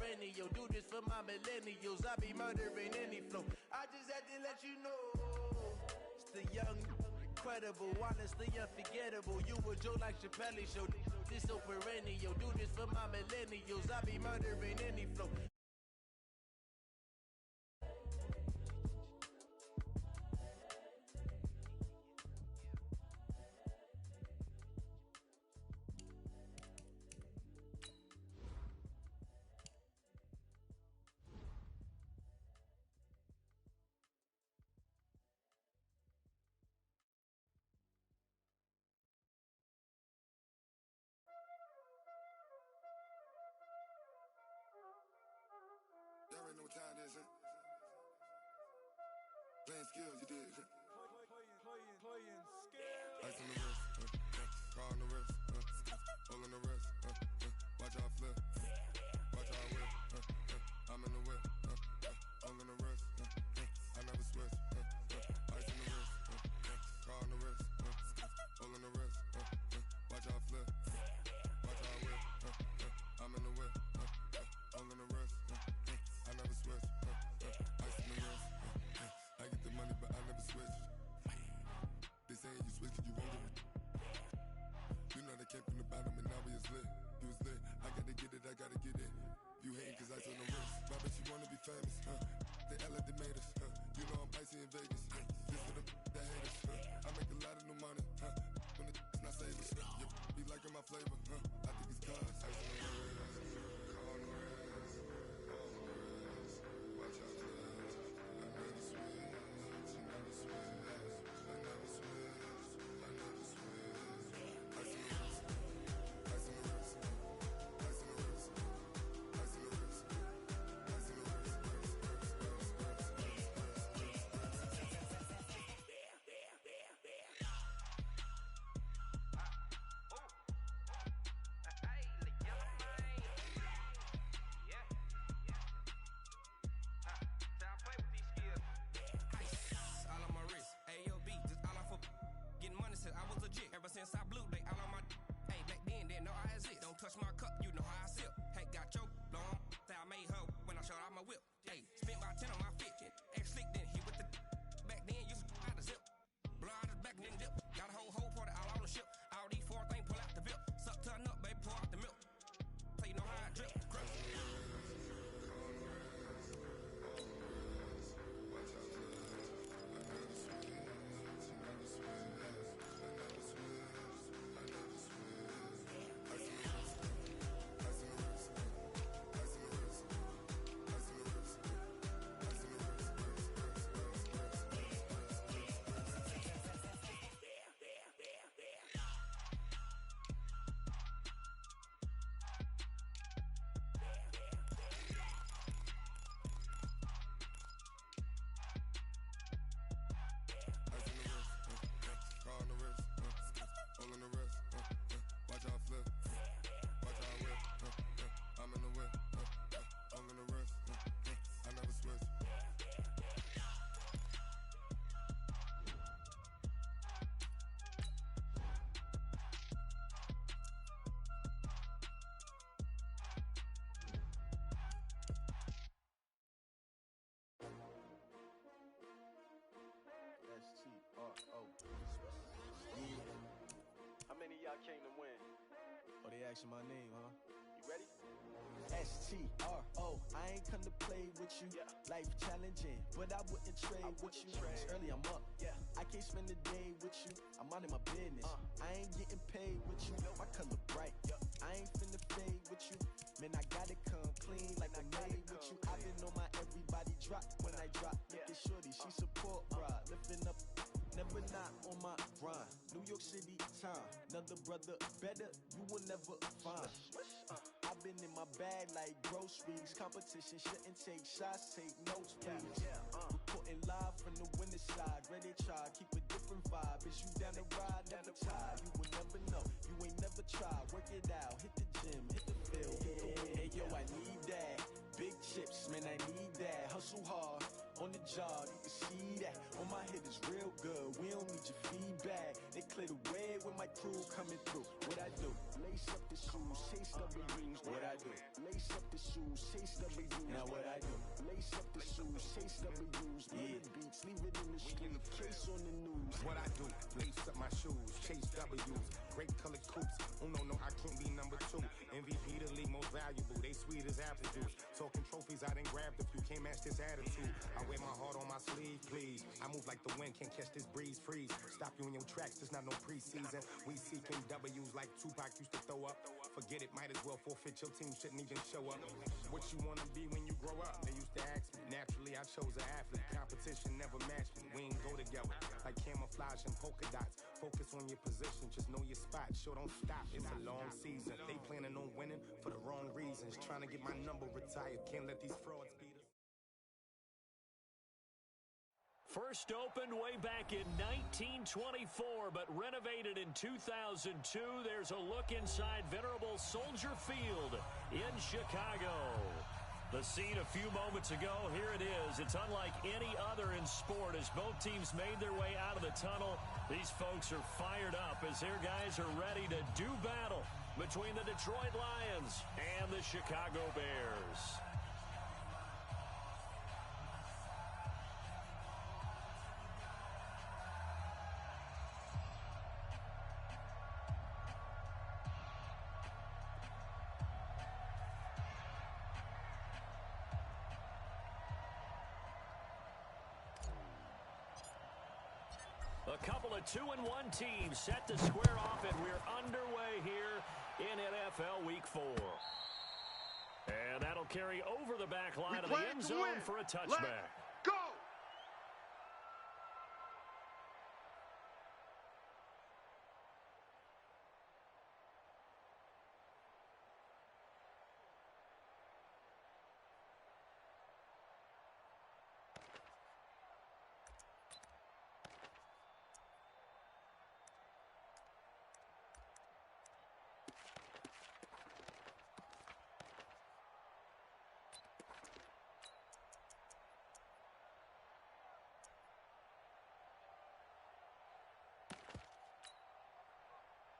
perennial. Do this for my millennials. I be murdering any flow. I just had to let you know. It's the young, incredible, honestly unforgettable. You a Joe like Chappelle show. This so perennial. Do this for my millennials. I be murdering any flow. Y'all already know what time it is, huh? Playing skills, you did, huh? Playing skills. Ice on the wrist, car on the wrist, hole in the wrist, watch out flip, watch out whip, I'm in the whip, hole in the wrist, I never switch, ice on the wrist, car on the wrist, hole in the wrist, watch out flip, watch out whip, I'm in the whip, hole in the wrist, I never switch, ice on the wrist, I get the money but I never switch. They saying you switch, you won't get it. You know they came from the bottom and now we is lit. You was lit, I gotta get it, I gotta get it. You hating cause I told them wrist. My bitch, you wanna be famous, huh? They LA, they made us, huh? You know I'm icy in Vegas, This for the that hate us, I make a lot of new money, huh? When the not savers, you be liking my flavor, huh? I think it's cause ice on the wrist, car on the wrist, all on the wrist. Watch out, cuz I never switch, I never switch. Ever since I blew, they all on my. Hey, back then, didn't know I exist. Don't touch my cup, you know how I sip. Hey, got your long. Say I made her when I showed out my whip. Hey, spent about 10 on my fit. Ex slick, then hit with the. Back then, used to out the zip. Blow out his back and then dip. Got a whole party all on the ship. All these four things pull out the VIP. Suck, turn up, baby, pour out the milk. So you know how I drip. Crush. How many of y'all came to win? Oh, they asking my name, huh? You ready? STRO, I ain't come to play with you. Yeah. Life challenging, but I wouldn't trade with you. It's early, I'm up. Yeah. I can't spend the day with you. I'm out in my business. I ain't getting paid with you. My color bright. I ain't finna fade with you. Man, I gotta come clean like I made with you. I've been on my everybody drop when I drop. Look at shorty, she support ride. Lifting up, never not on my grind. New York City time, another brother better, you will never find. I've been in my bag like groceries. Competition shouldn't take shots, take notes, please. Reporting live from the winning side. Ready to try, keep a different vibe. Is you down the ride, never tired. You will never know, you ain't never tried. Work it out, hit the gym, hit the field. Hey yo, I need that. Big chips, man, I need that. Hustle hard on the job, you can see that. On my head is real good, we don't need your feedback. They clear the way with my crew coming through. What I do? Lace up the shoes, chase up the rings. What I do? Lace up the shoes. shoes, chase W's. Now what I do? Lace up the shoes, chase W's. Yeah. Beats, leave it in the street, case on the news. What I do? Lace up my shoes, chase W's. Great colored coops. Oh no, I can't be number 2. MVP the league most valuable. They sweet as apple juice. Talking trophies, I done grabbed a few. Can't match this attitude. I wear my heart on my sleeve, please. I move like the wind, can't catch this breeze. Freeze. Stop you in your tracks. There's not no preseason. We seeking W's like Tupac used to throw up. Forget it, might as well forfeit. Your team shouldn't even show up. What you wanna be when you grow up? They used to ask me. Naturally, I chose an athlete. Competition never matched me. We ain't go together like camouflage and polka dots. Focus on your position, just know your spot. Sure, don't stop. It's a long season. They planning on winning for the wrong reasons. Trying to get my number retired. Can't let these frauds beat us. First opened way back in 1924, but renovated in 2002. There's a look inside venerable Soldier Field in Chicago. The scene a few moments ago, here it is. It's unlike any other in sport as both teams made their way out of the tunnel. These folks are fired up as their guys are ready to do battle between the Detroit Lions and the Chicago Bears. A couple of 2-1 teams set to square off, and we're underway here in NFL Week 4. And that'll carry over the back line of the end zone for a touchback. Let's go!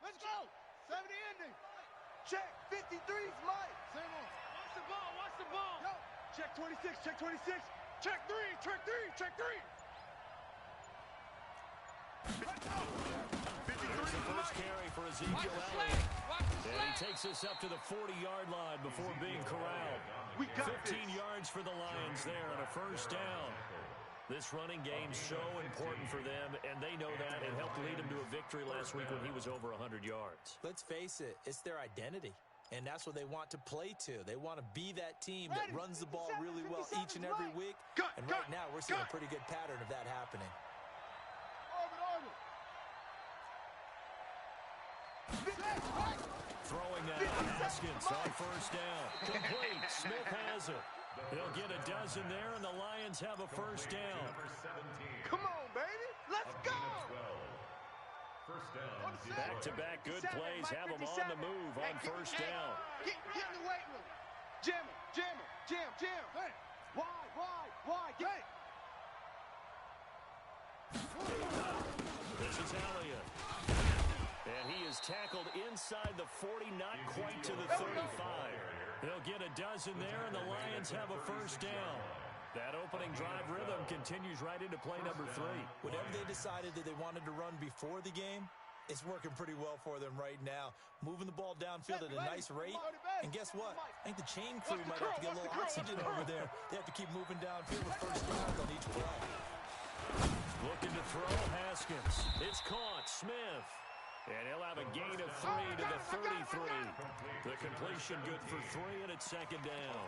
Let's go! 70 ending. Check, 53's Mike. Same on. Watch the ball, watch the ball. Yo, check 26, check 26. Check 3, check 3, check 3. Let's go! 53's the first carry for Ezekiel Elliott. And he takes us up to the 40-yard line before being corralled. 15 yards for the Lions there on a first down. This running game so important for them, and they know that. It helped lead them to a victory last week when he was over 100 yards. Let's face it, it's their identity, and that's what they want to play to. They want to be that team that runs the ball really well each and every week, and right now we're seeing a pretty good pattern of that happening. Throwing now, Haskins on first down. Complete. Smith has it. They'll get a dozen there, and the Lions have a first down. Come on, baby. Let's go. Back-to-back good plays have them on the move on first down. Get in the weight room. Jam him, jam him, jam. Hey. Wide. Get. This is Elliott. And he is tackled inside the 40, not quite to the 35. They'll get a dozen there, and the Lions have a first down. That opening drive rhythm continues right into play number 3. Whatever they decided that they wanted to run before the game, it's working pretty well for them right now. Moving the ball downfield at a nice rate. And guess what? I think the chain crew might have to get a little oxygen over there. They have to keep moving downfield with first downs on each play. Looking to throw, Haskins. It's caught. Smith. And he'll have a gain of 3 to the 33. The completion good for 3, and it's second down.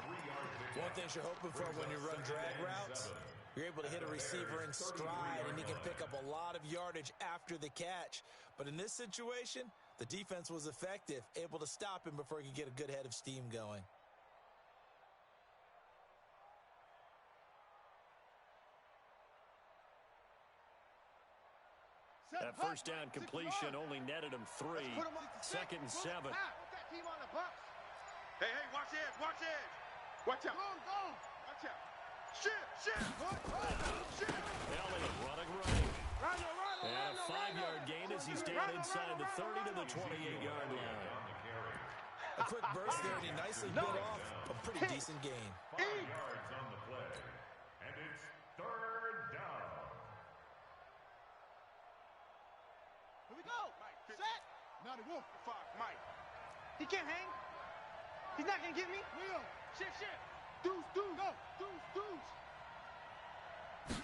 One thing you're hoping for when you run drag routes, you're able to hit a receiver in stride, and he can pick up a lot of yardage after the catch. But in this situation, the defense was effective, able to stop him before he could get a good head of steam going. That first down completion only netted him 3. Second and 7. Hey, watch edge. Watch out. Go. Watch out. Shit. Elliott running right. And a 5-yard gain as he's down inside the 30 to the 28-yard line. A quick burst there, and he nicely bit off a pretty decent gain. 5 yards on the play, and it's 3rd down. Here we go. Set. Now they wolf. 5, Mike. He can't hang. He's not going to get me. Will. Shit. Deuce. Go. Deuce.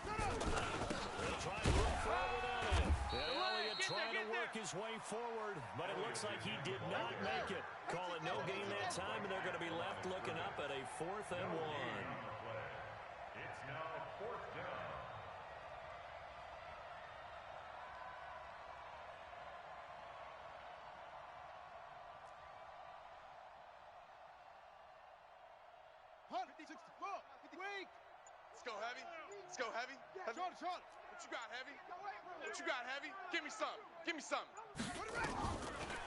Shut up. They'll try to look forward on it. And Elliott trying to work his way forward, but it looks like he did not make it. Call it no gain that time, and they're going to be left looking up at a 4th and 1. It's now 4th down. Wait. Let's go heavy. Short. What you got, heavy? Give me some.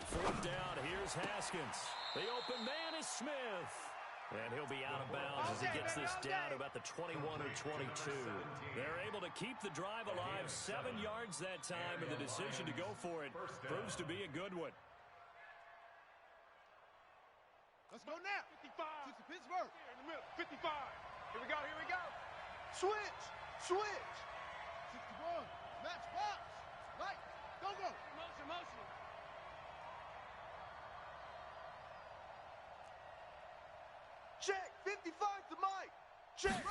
4th down, here's Haskins. The open man is Smith. And he'll be out of bounds as he gets this down to about the 21 or 22. They're able to keep the drive alive, 7 yards that time, and the decision to go for it proves to be a good one. Let's go now. 55. To Pittsburgh. In the middle. 55. Here we go. Switch. 61. Match box. Light. Go. Motion. Check. 55 to Mike. Check.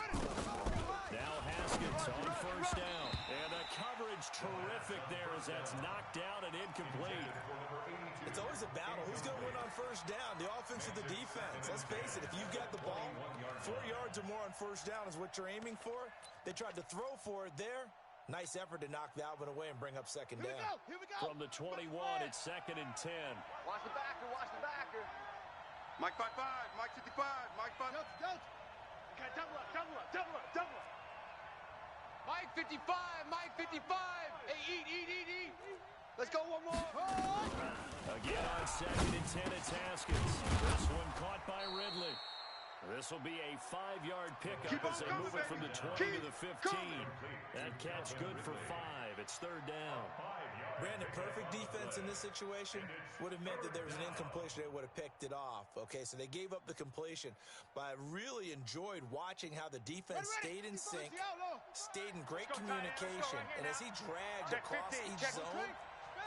Now Haskins on 1st down. And the coverage terrific there as that's knocked down and incomplete. It's always a battle. Who's going to win on 1st down? The offense or the defense? Let's face it, if you've got the ball, 4 yards or more on 1st down is what you're aiming for. They tried to throw for it there. Nice effort to knock that one away and bring up 2nd down. Here we go. From the 21, it's 2nd and 10. Watch the backer. Mike 55. Mike 55. Mike 5. Delta. Okay, double up. Mike 55. Hey, eat. Let's go one more. Again on 2nd and 10, it's Haskins. This one caught by Ridley. This will be a 5-yard pickup as they move it from the 20 to the 15. That catch good for 5. It's 3rd down. Brandon, perfect defense in this situation would have meant that there was an incompletion. They would have picked it off. Okay, so they gave up the completion. But I really enjoyed watching how the defense stayed in sync, stayed in great communication. And as he dragged across each zone,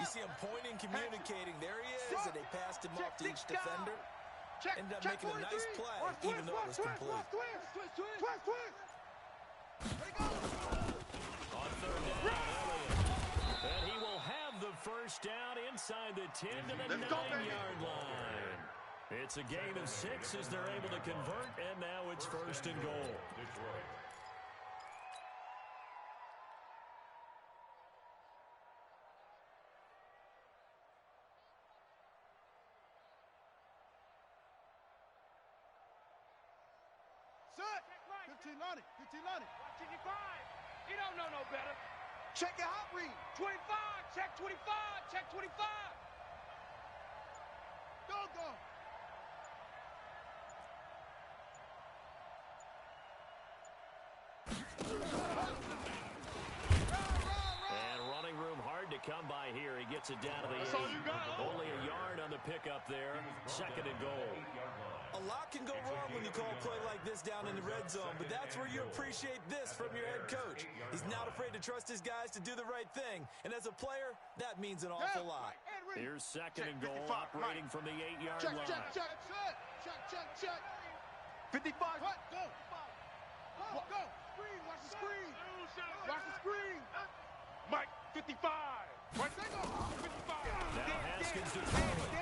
you see him pointing, communicating. There he is, and they passed him off to each defender. Ended up making a nice play, even though it was complete. On 3rd down, Elliott. And he will have the 1st down inside the 10 to the 9-yard line. It's a gain of 6 as they're able to convert, and now it's 1st and goal. Detroit. Set. 15 Lonnie. 55. He don't know no better. Check your hot read. 25. Check 25. Go. And running room hard to come by here. He gets it down to the 8. Only a yard on the pickup there. 2nd and goal. A lot can go wrong when you call a play like this down in the red zone, but that's where you appreciate this from your head coach. He's not afraid to trust his guys to do the right thing, and as a player, that means an awful lot. Here's 2nd and goal, operating from the 8-yard line. Check. 55. Go. Watch the screen. Mike 55. Right there. 55. Now Haskins to throw it.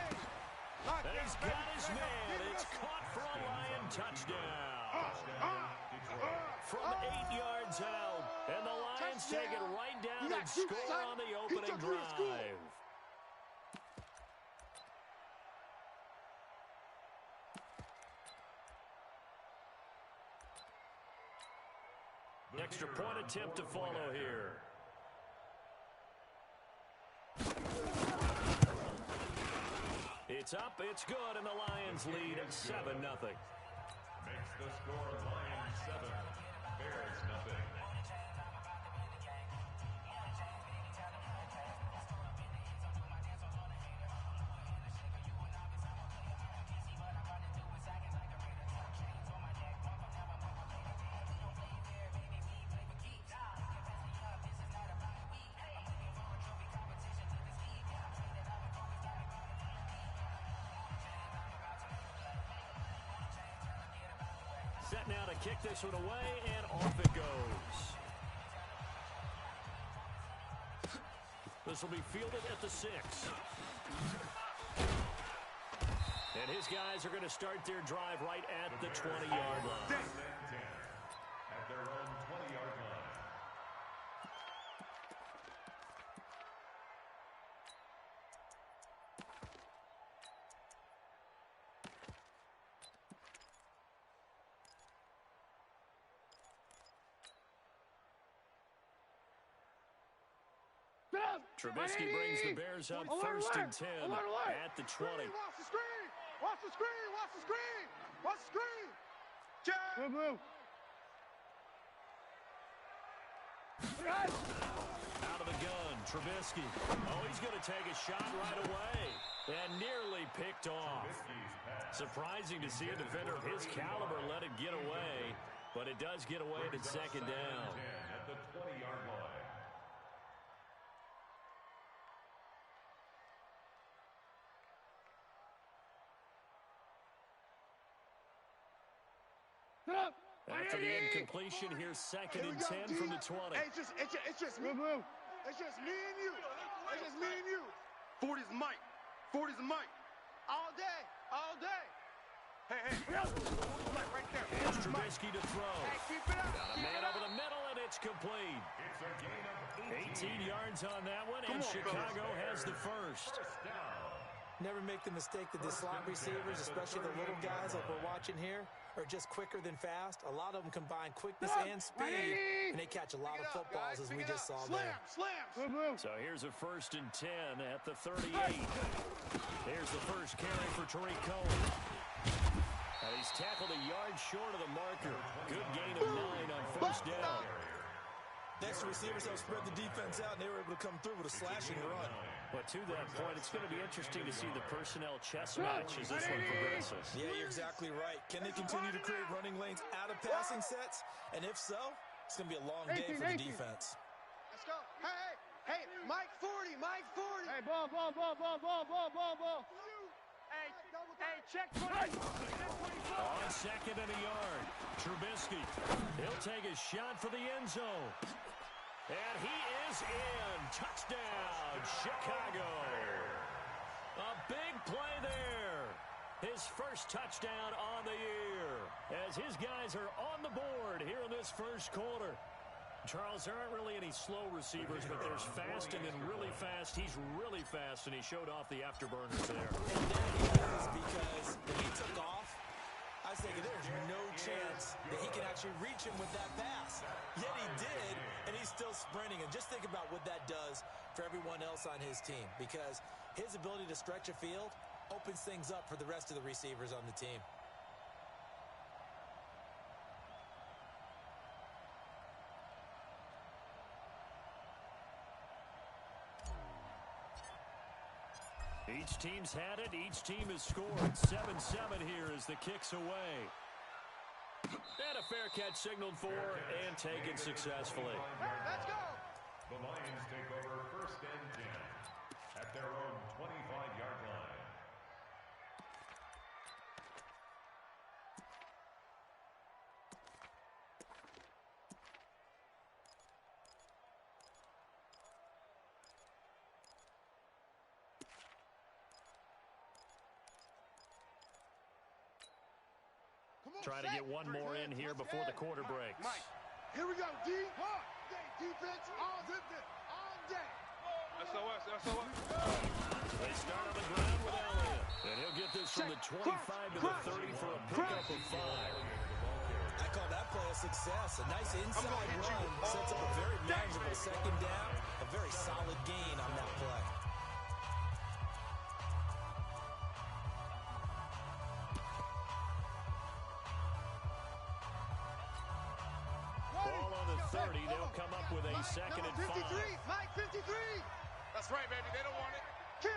And he's got his man. It's caught for a Lion touchdown. From 8 yards out. And the Lions take it right down and score on the opening drive. Extra point attempt to follow here. It's up, it's good, and the Lions lead at 7-0. Makes the score Lions 7, Bears nothing. Set now to kick this one away, and off it goes. This will be fielded at the 6. And his guys are going to start their drive right at the 20-yard line. At their own 20-yard line. Trubisky brings the Bears up first and 10 at the 20. Watch the screen! Watch the screen! Watch the screen! Watch the screen! Move. Out of the gun, Trubisky. Oh, he's going to take a shot right away. And nearly picked off. Surprising to see a defender of his caliber let it get away. But it does get away at second down. At the 20-yard line. After the incompletion, here's second and 10 from the 20. Hey, it's just me. Move. It's just me and you. It's just me and you. 40's Mike. 40's Mike. All day. Hey. Mike, right there. Here's Trubisky to throw. Hey, keep it up. Got a man over the middle, and it's complete. It's a gain of 18 yards on that one, and Chicago has the first. Never make the mistake that the slot receivers, especially the little guys like we're watching here, are just quicker than fast. A lot of them combine quickness and speed, and they catch a lot of footballs, as we just saw there. Slam. So here's a first and 10 at the 38. Here's the first carry for Tariq Cohen. He's tackled a yard short of the marker. Good gain of 9 on first down. Next, the receivers helped spread the defense out, and they were able to come through with a slashing run. But to that point, it's going to be interesting to see the personnel chess match as this one progresses. Yeah, you're exactly right. Can they continue to create running lanes out of passing sets? And if so, it's going to be a long day for the defense. Let's go. Hey, Mike 40. Hey, ball. Hey, check 20. On second and a yard, Trubisky. He'll take a shot for the end zone. And he is in. Touchdown, Chicago. A big play there. His first touchdown on the year. As his guys are on the board here in this first quarter. Charles, there aren't really any slow receivers, but there's fast and then really fast. He's really fast, and he showed off the afterburners there. And there he is, because when he took off, I was thinking there's no chance that he can actually reach him with that pass. Yet he did, and he's still sprinting. And just think about what that does for everyone else on his team, because his ability to stretch a field opens things up for the rest of the receivers on the team. Each team's had it. Each team has scored. 7-7 here as the kick's away. And a fair catch signaled for and taken successfully. Let's go. The Lions take over first and 10 at their own 25-yard line. Try to get one more in here before the quarter breaks. Mike, here we go, D. Defense all day. SOS. They start on the ground with Elliott. And he'll get this from the 25 to the 30 for a pickup of 5. I call that play a success. A nice inside run sets up a very manageable second down. A very solid gain on that play. Ball on the 30. They'll come up with a second and 5. 53. Mike 53. That's right, baby. They don't want it. Kill.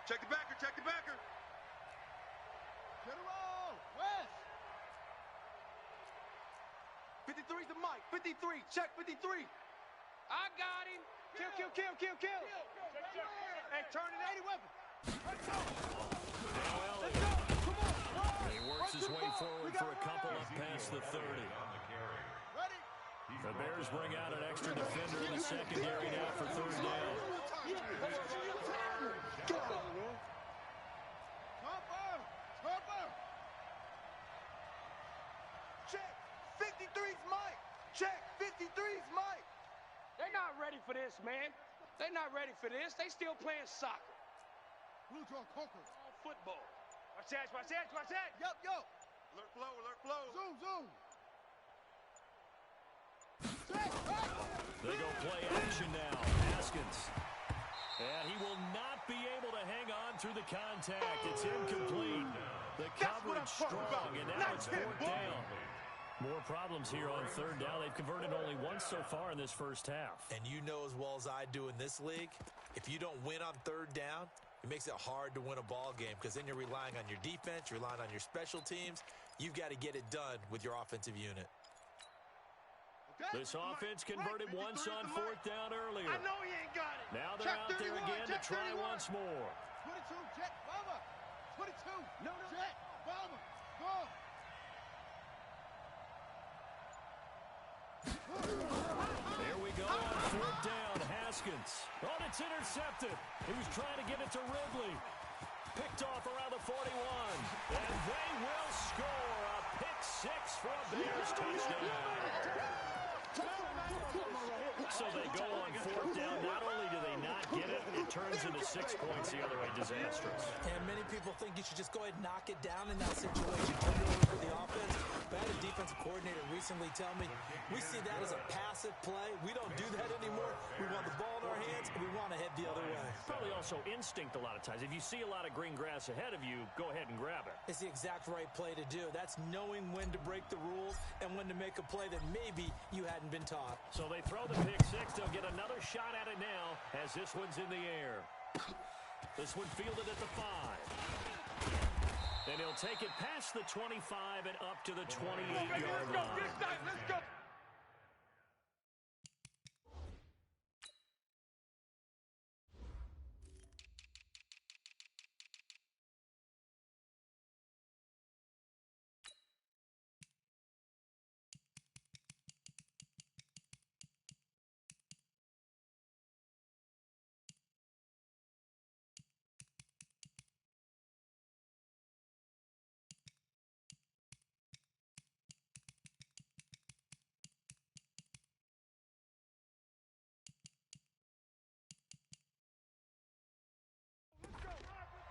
Check the backer. Get a roll. West. 53's the Mike. 53. Check 53. I got him. Kill. Hey, turn it 80 weapon. Now Elliott. He works his way forward for a across the 30. Ready? The Bears bring out an extra defender in the secondary now for third down. Cover! Check. 53's Mike. Check. 53's Mike. They're not ready for this, man. They're not ready for this. They still playing soccer. Blue draw conquer. All football. Watch that, watch that, watch that. Yup. Alert flow, alert flow. Zoom. They go play action now. Haskins. And he will not be able to hang on through the contact. It's incomplete. The coverage strong, and now it's fourth down. More problems here on third down. They've converted only once so far in this first half. And you know as well as I do in this league, if you don't win on third down, it makes it hard to win a ball game because then you're relying on your defense, you're relying on your special teams. You've got to get it done with your offensive unit. This offense converted once on fourth down earlier. I know he ain't got it. Now they're out there again to try once more. 22, jet, bomber. 22, no, jet, bomber. Go. There we go on fourth down. Haskins. Oh, it's intercepted. He was trying to get it to Ridley. Picked off around the 41. And they will score a pick six for a Bears touchdown. So they go on fourth down. Not only do they not get it, it turns into 6 points the other way. Disastrous. And many people think you should just go ahead and knock it down in that situation. Turn it over for the offense. But I had a defensive coordinator recently tell me, we see that as a passive play. We don't do that anymore. We want the ball in our hands, and we want to head the other way. Probably also instinct a lot of times. If you see a lot of green grass ahead of you, go ahead and grab it. It's the exact right play to do. That's knowing when to break the rules and when to make a play that maybe you hadn't been taught. So they throw the pick six. They'll get another shot at it now as this one's in the air. This one fielded at the 5. And he'll take it past the 25 and up to the 28-yard line. Let's go.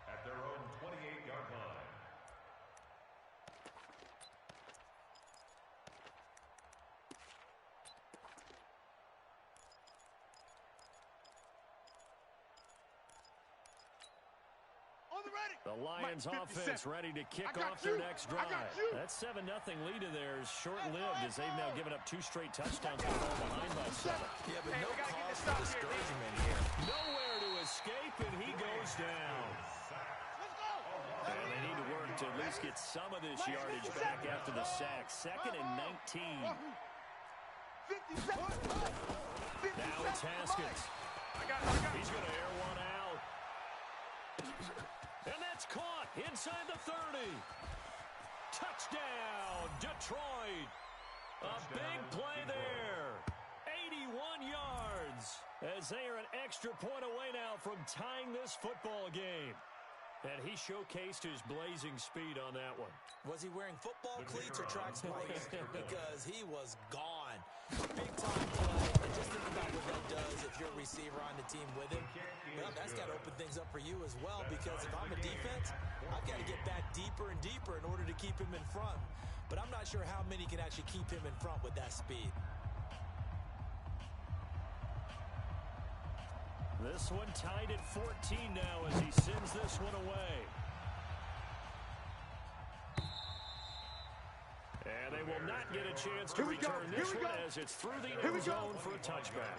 At their own 28-yard line. The Lions offense ready to kick off their next drive. That 7-0 lead of theirs short-lived as they've now given up 2 straight touchdowns and fall behind by 7. Yeah, but no cause for discouragement here. Nowhere to escape, and he goes down. And they need to work to at least get some of this yardage back after the sack. 2nd and 19. Now it's Haskins. He's going to air one out. And that's caught inside the 30. Touchdown, Detroit. A big play there. 81 yards as they are an extra point away now from tying this football game. And he showcased his blazing speed on that one. Was he wearing football cleats or track spikes? Because he was gone. Big time play. And just think about what that does if you're a receiver on the team with him. Well, that's got to open things up for you as well, because if I'm a defense, I've got to get back deeper and deeper in order to keep him in front. But I'm not sure how many can actually keep him in front with that speed. This one tied at 14 now as he sends this one away. And they will not get a chance to return this one as it's through the end zone for a touchback.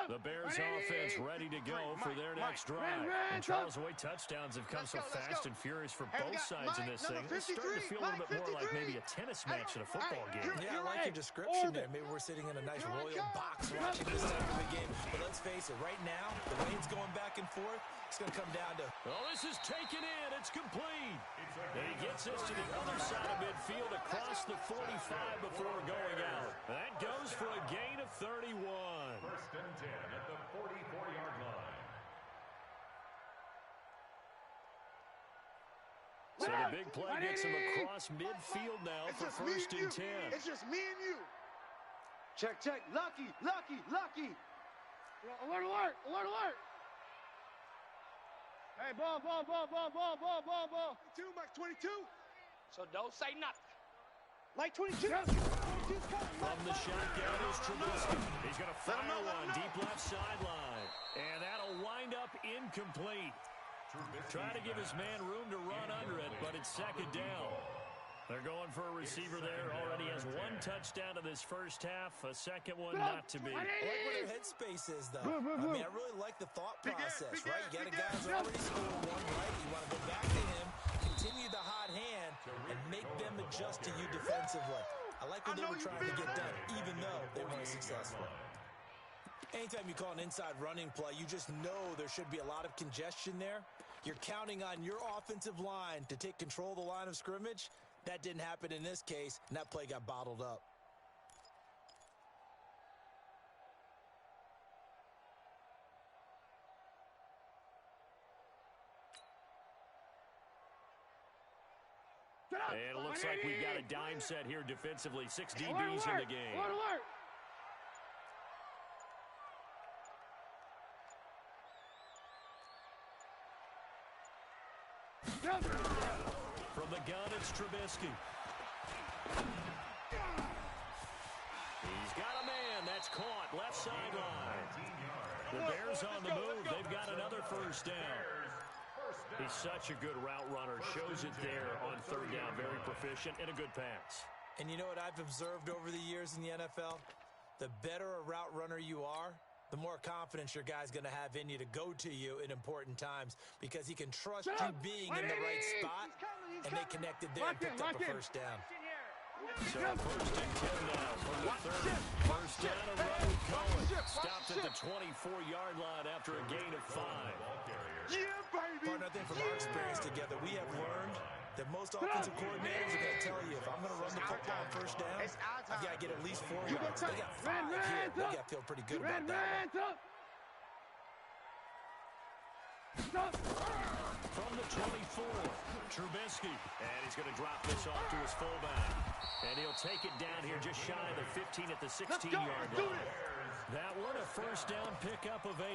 The Bears offense ready to go for their next drive. And Charles, the way touchdowns have come so fast and furious for both sides in this thing, it's starting to feel a little bit more like maybe a tennis match in a football game. Yeah, I like your description there. Maybe we're sitting in a nice royal box watching this type of a game. But let's face it, right now, the way it's going back and forth, it's going to come down to... Oh, this is taken in. It's complete. And he gets this to the other side of midfield across the 45 before going out. That goes for a gain of 31. First and 10 at the 44-yard line. So the big play gets him across midfield now for first and 10. It's just me and you. Check, check. Lucky, lucky, lucky. Alert, alert, alert, alert. Hey, ball. 22, Mike 22. So don't say nothing. Mike 22. From the shotgun is Trubisky. He's going to fire one deep left sideline. And that'll wind up incomplete. Trying to give his man room to run under it, but it's second down. They're going for a receiver there. Already has one touchdown in this first half. A second one not to be. I like where their headspace is, though. I mean, I really like the thought process, right? You got a guy who's already scored one, right? You want to go back to him, continue the hot hand, and make them adjust to you defensively. I like what they were trying to get done, even though they weren't successful. Anytime you call an inside running play, you just know there should be a lot of congestion there. You're counting on your offensive line to take control of the line of scrimmage. That didn't happen in this case, and that play got bottled up. And it looks like we've got a dime set here defensively. 6 DBs in the game. From the gun, it's Trubisky. He's got a man. That's caught. Left sideline. The Bears on the move. They've got another first down. He's such a good route runner. Shows it there on third down. Very proficient and a good pass. And you know what I've observed over the years in the NFL? The better a route runner you are, the more confidence your guy's going to have in you to go to you in important times because he can trust you being in the right spot, and they connected there and picked up a first down. So first and 10 now from the 30. First down a road. Cohen stopped at the 24-yard line after a gain of 5. Yeah, baby. Partner, I think from our experience together, we have learned that most offensive coordinators are going to tell you, if I'm going to run the football on first down, I've got to get at least 4 yards. They got 5 here. They got to feel pretty good about that one. From the 24, Trubisky. And he's going to drop this off to his fullback. And he'll take it down here just shy of the 15 at the 16-yard line. That one a first down pickup of 8.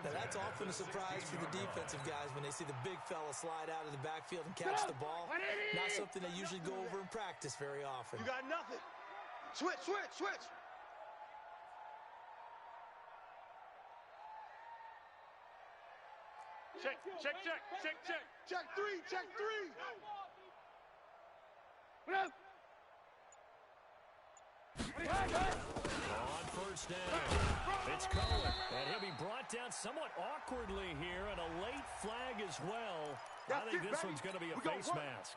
Now that's often a surprise for the defensive guys when they see the big fella slide out of the backfield and catch the ball. Not something they usually go over in practice very often. You got nothing. Switch. Check. Check three. On first down, it's Cohen, and he'll be brought down somewhat awkwardly here, and a late flag as well. I think this one's going to be a face mask.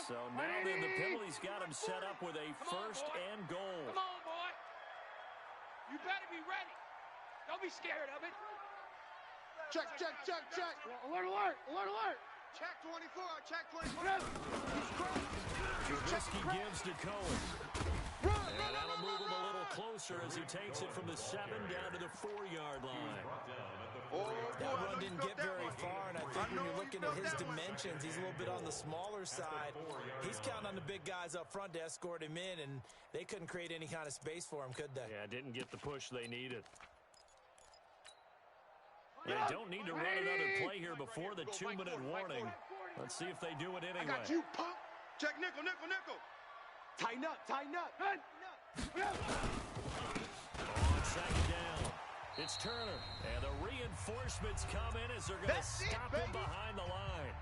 So now then the penalty's got him set up with a first and goal. Come on, boy. You better be ready. Don't be scared of it. Check. Alert. Check 24. Trubisky gives to Cohen. And that'll move him a little closer as he takes it from the 7 down to the 4-yard line. That run didn't get very far, and I think when you're looking at his dimensions, he's a little bit on the smaller side. He's counting on the big guys up front to escort him in, and they couldn't create any kind of space for him, could they? Yeah, didn't get the push they needed. They don't need to run another play here before the 2-minute warning. Let's see if they do it anyway. I got you, punk. Check nickel. Tighten up. On second down, it's Turner. And the reinforcements come in as they're going to stop him behind the line.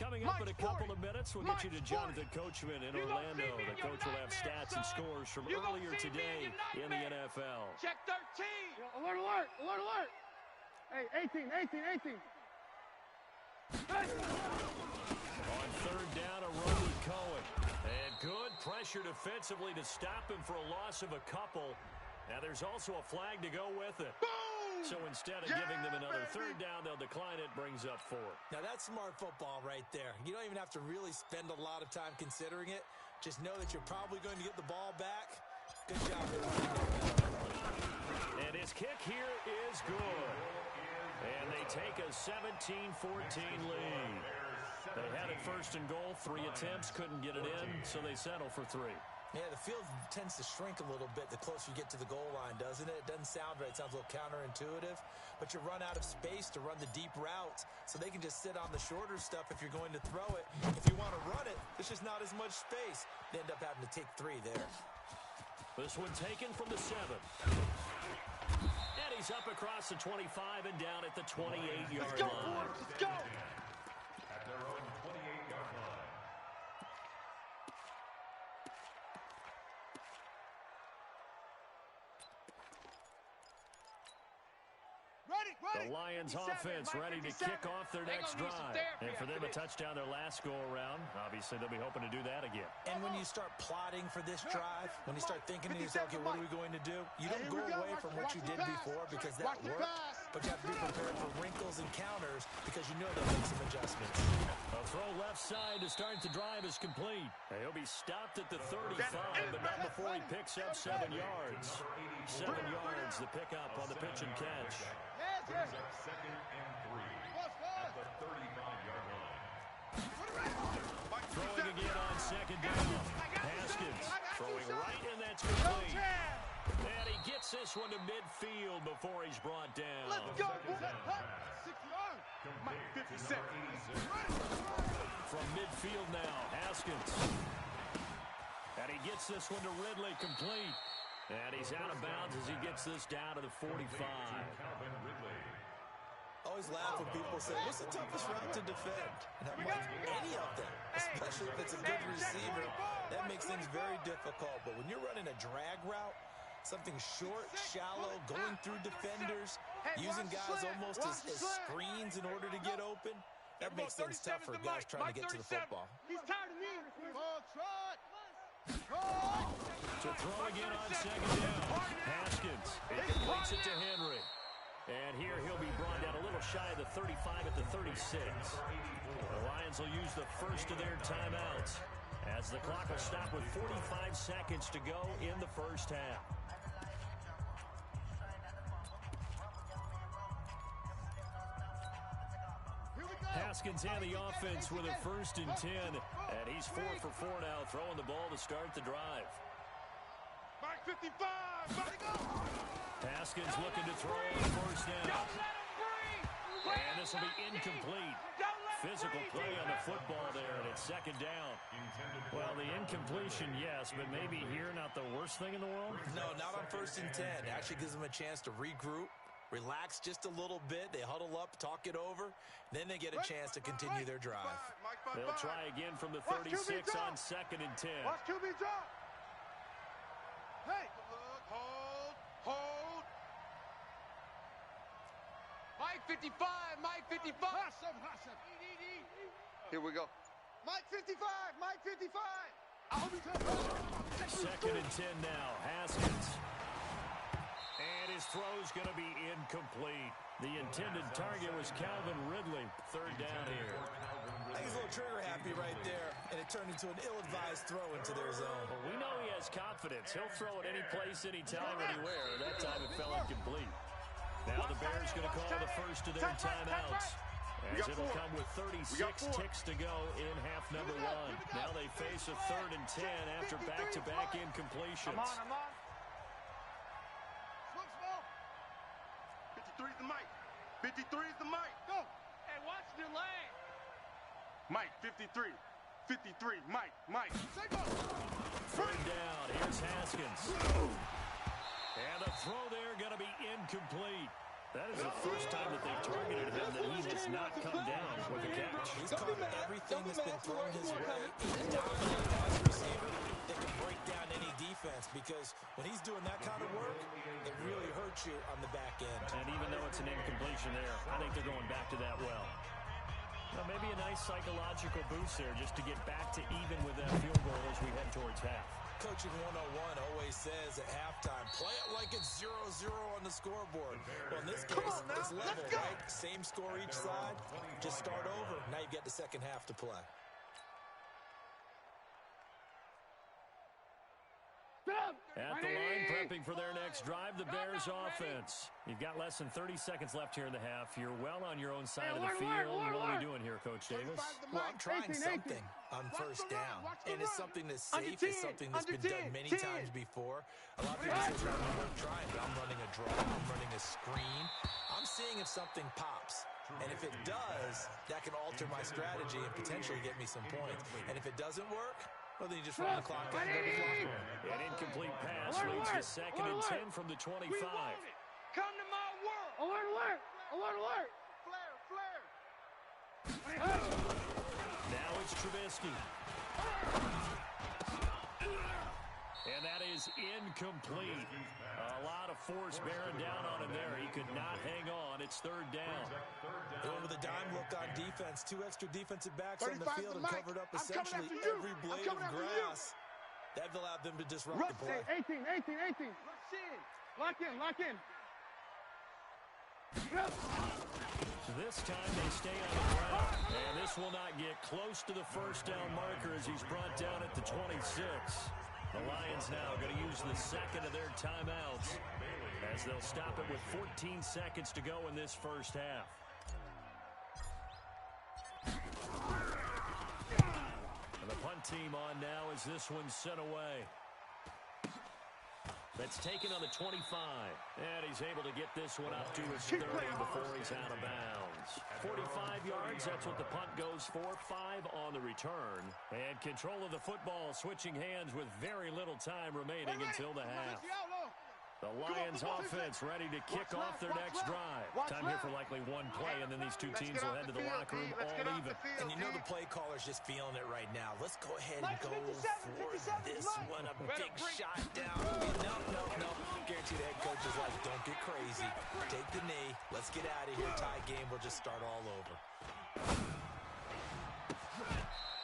Coming up in a couple of minutes, we'll get you to Jonathan Coachman in Orlando. The coach will have stats and scores from earlier today in the NFL. Check 13. Alert, alert, alert, alert. Hey, 18. On third down, a run with Cohen. And good pressure defensively to stop him for a loss of a couple. Now there's also a flag to go with it. Boom! So instead of giving them another third down, they'll decline it, brings up 4. Now that's smart football right there. You don't even have to really spend a lot of time considering it. Just know that you're probably going to get the ball back. Good job. And his kick here is good. And they take a 17-14 lead. They had it first and goal, 3 attempts, couldn't get it in, so they settle for 3. Yeah, the field tends to shrink a little bit the closer you get to the goal line, doesn't it? It doesn't sound right. It sounds a little counterintuitive. But you run out of space to run the deep routes, so they can just sit on the shorter stuff if you're going to throw it. If you want to run it, there's just not as much space. They end up having to take 3 there. This one taken from the 7. And he's up across the 25 and down at the 28-yard line. Let's go. At their own 28-yard line. The Lions offense ready to kick off their next drive. And for them, a touchdown their last go-around. Obviously, they'll be hoping to do that again. And when you start plotting for this drive, when you start thinking to yourself, okay, what are we going to do? You don't go away from what you did before because that worked, but you have to be prepared for wrinkles and counters because you know they'll make some adjustments. A throw left side to start the drive is complete. He'll be stopped at the 35, but not before he picks up 7 yards. 7 yards, the pickup on the pitch and catch. Brings up 2nd and 3 at the 35-yard line. Throwing again on 2nd down. Haskins throwing right, and that's complete. And he gets this one to midfield before he's brought down. Let's go. 6 yards. Complete 57. From midfield now, Haskins. And he gets this one to Ridley, complete. And he's out of bounds as he gets this down to the 45. Always laugh when people say, what's the toughest route to defend? And I'm like, any of them, especially if it's a good receiver. That makes things very difficult. But when you're running a drag route, something short, shallow, going through defenders, using guys almost as screens in order to get open, that makes things tough for guys trying to get to the football. He's tired of me. To throw again on 2nd down. Haskins. He completes it to Henry. And here he'll be brought down a little shy of the 35 at the 36. The Lions will use the first of their timeouts as the clock will stop with 45 seconds to go in the first half. Haskins and the offense with a 1st and 10. And he's 4 for 4 now, throwing the ball to start the drive. Mark 55. Haskins looking to throw on 1st down. And this will be incomplete. Physical play on the football there, and it's 2nd down. Well, the incompletion, yes, but maybe here not the worst thing in the world? No, not on 1st and 10. It actually gives them a chance to regroup, relax just a little bit. They huddle up, talk it over. Then they get a chance to continue their drive. They'll try again from the 36 on 2nd and 10. Watch QB drop. Hey. Hold. Mike 55. Mike 55. Here we go. Mike 55. Mike 55. 2nd and 10 now. Haskins. And his throw's going to be incomplete. The intended target was Calvin Ridley. 3rd down here. I think he's a little trigger happy right there, and it turned into an ill-advised throw into their zone. Well, we know he has confidence. He'll throw it any place, anytime, anywhere. That time it fell incomplete. Now the Bears going to call the first of their timeouts, as it'll come with 36 ticks to go in half number 1. Now they face a 3rd and 10 after back-to-back incompletions. I'm on. 53 is the mic. 53 is the mic. Go. Hey, watch the lane. Mike, 53. 53, Mike. 3rd down. Here's Haskins. And the throw there going to be incomplete. That is the first time that they've targeted him that he has not come down with a catch. He's caught everything that's been thrown his way. He's a dominant pass receiver that can break down any defense, because when he's doing that kind of work, it really hurts you on the back end. And even though it's an incompletion there, I think they're going back to that well. Well, maybe a nice psychological boost there just to get back to even with that field goal as we head towards half. Coaching 101 always says at halftime, play it like it's 0-0 on the scoreboard. Well, in this case, it's level, right? Same score each side. Just start over. Now you've got the second half to play. At the line, prepping for their next drive, the Bears offense. You've got less than 30 seconds left here in the half. You're well on your own side of the field. What are we doing here, Coach Davis? Well, I'm trying something on first down. And it's something that's safe. It's something that's been done many times before. A lot of people say it's not worth trying, but I'm running a draw. I'm running a screen. I'm seeing if something pops. And if it does, that can alter my strategy and potentially get me some points. And if it doesn't work, well, then you just run the clock out. An incomplete pass leads to 2nd and 10 from the 25. Come to my world. Alert, alert. Alert, alert. Flare. Now it's Trubisky. And that is incomplete. A lot of force bearing down on him there. He could not hang on. It's 3rd down. With a dime look on defense, 2 extra defensive backs on the field and covered up essentially every blade of grass. That allowed them to disrupt the play. 18. Lock in. This time they stay on the ground. And this will not get close to the first down marker as he's brought down at the 26. The Lions now going to use the second of their timeouts as they'll stop it with 14 seconds to go in this first half. And the punt team on now as this one's sent away. That's taken on the 25. And he's able to get this one up to his 30 before he's out of bounds. 45 yards, that's what the punt goes for. 5 on the return. And control of the football switching hands with very little time remaining until the half. The Lions offense ready to kick off their next drive. Time here for likely one play, and then these two teams will head to the locker room all even. And you know the play caller's just feeling it right now. Let's go ahead and go for this one. A big shot down. No. Guarantee the head coach is like, don't get crazy. Take the knee. Let's get out of here. Tie game. We'll just start all over.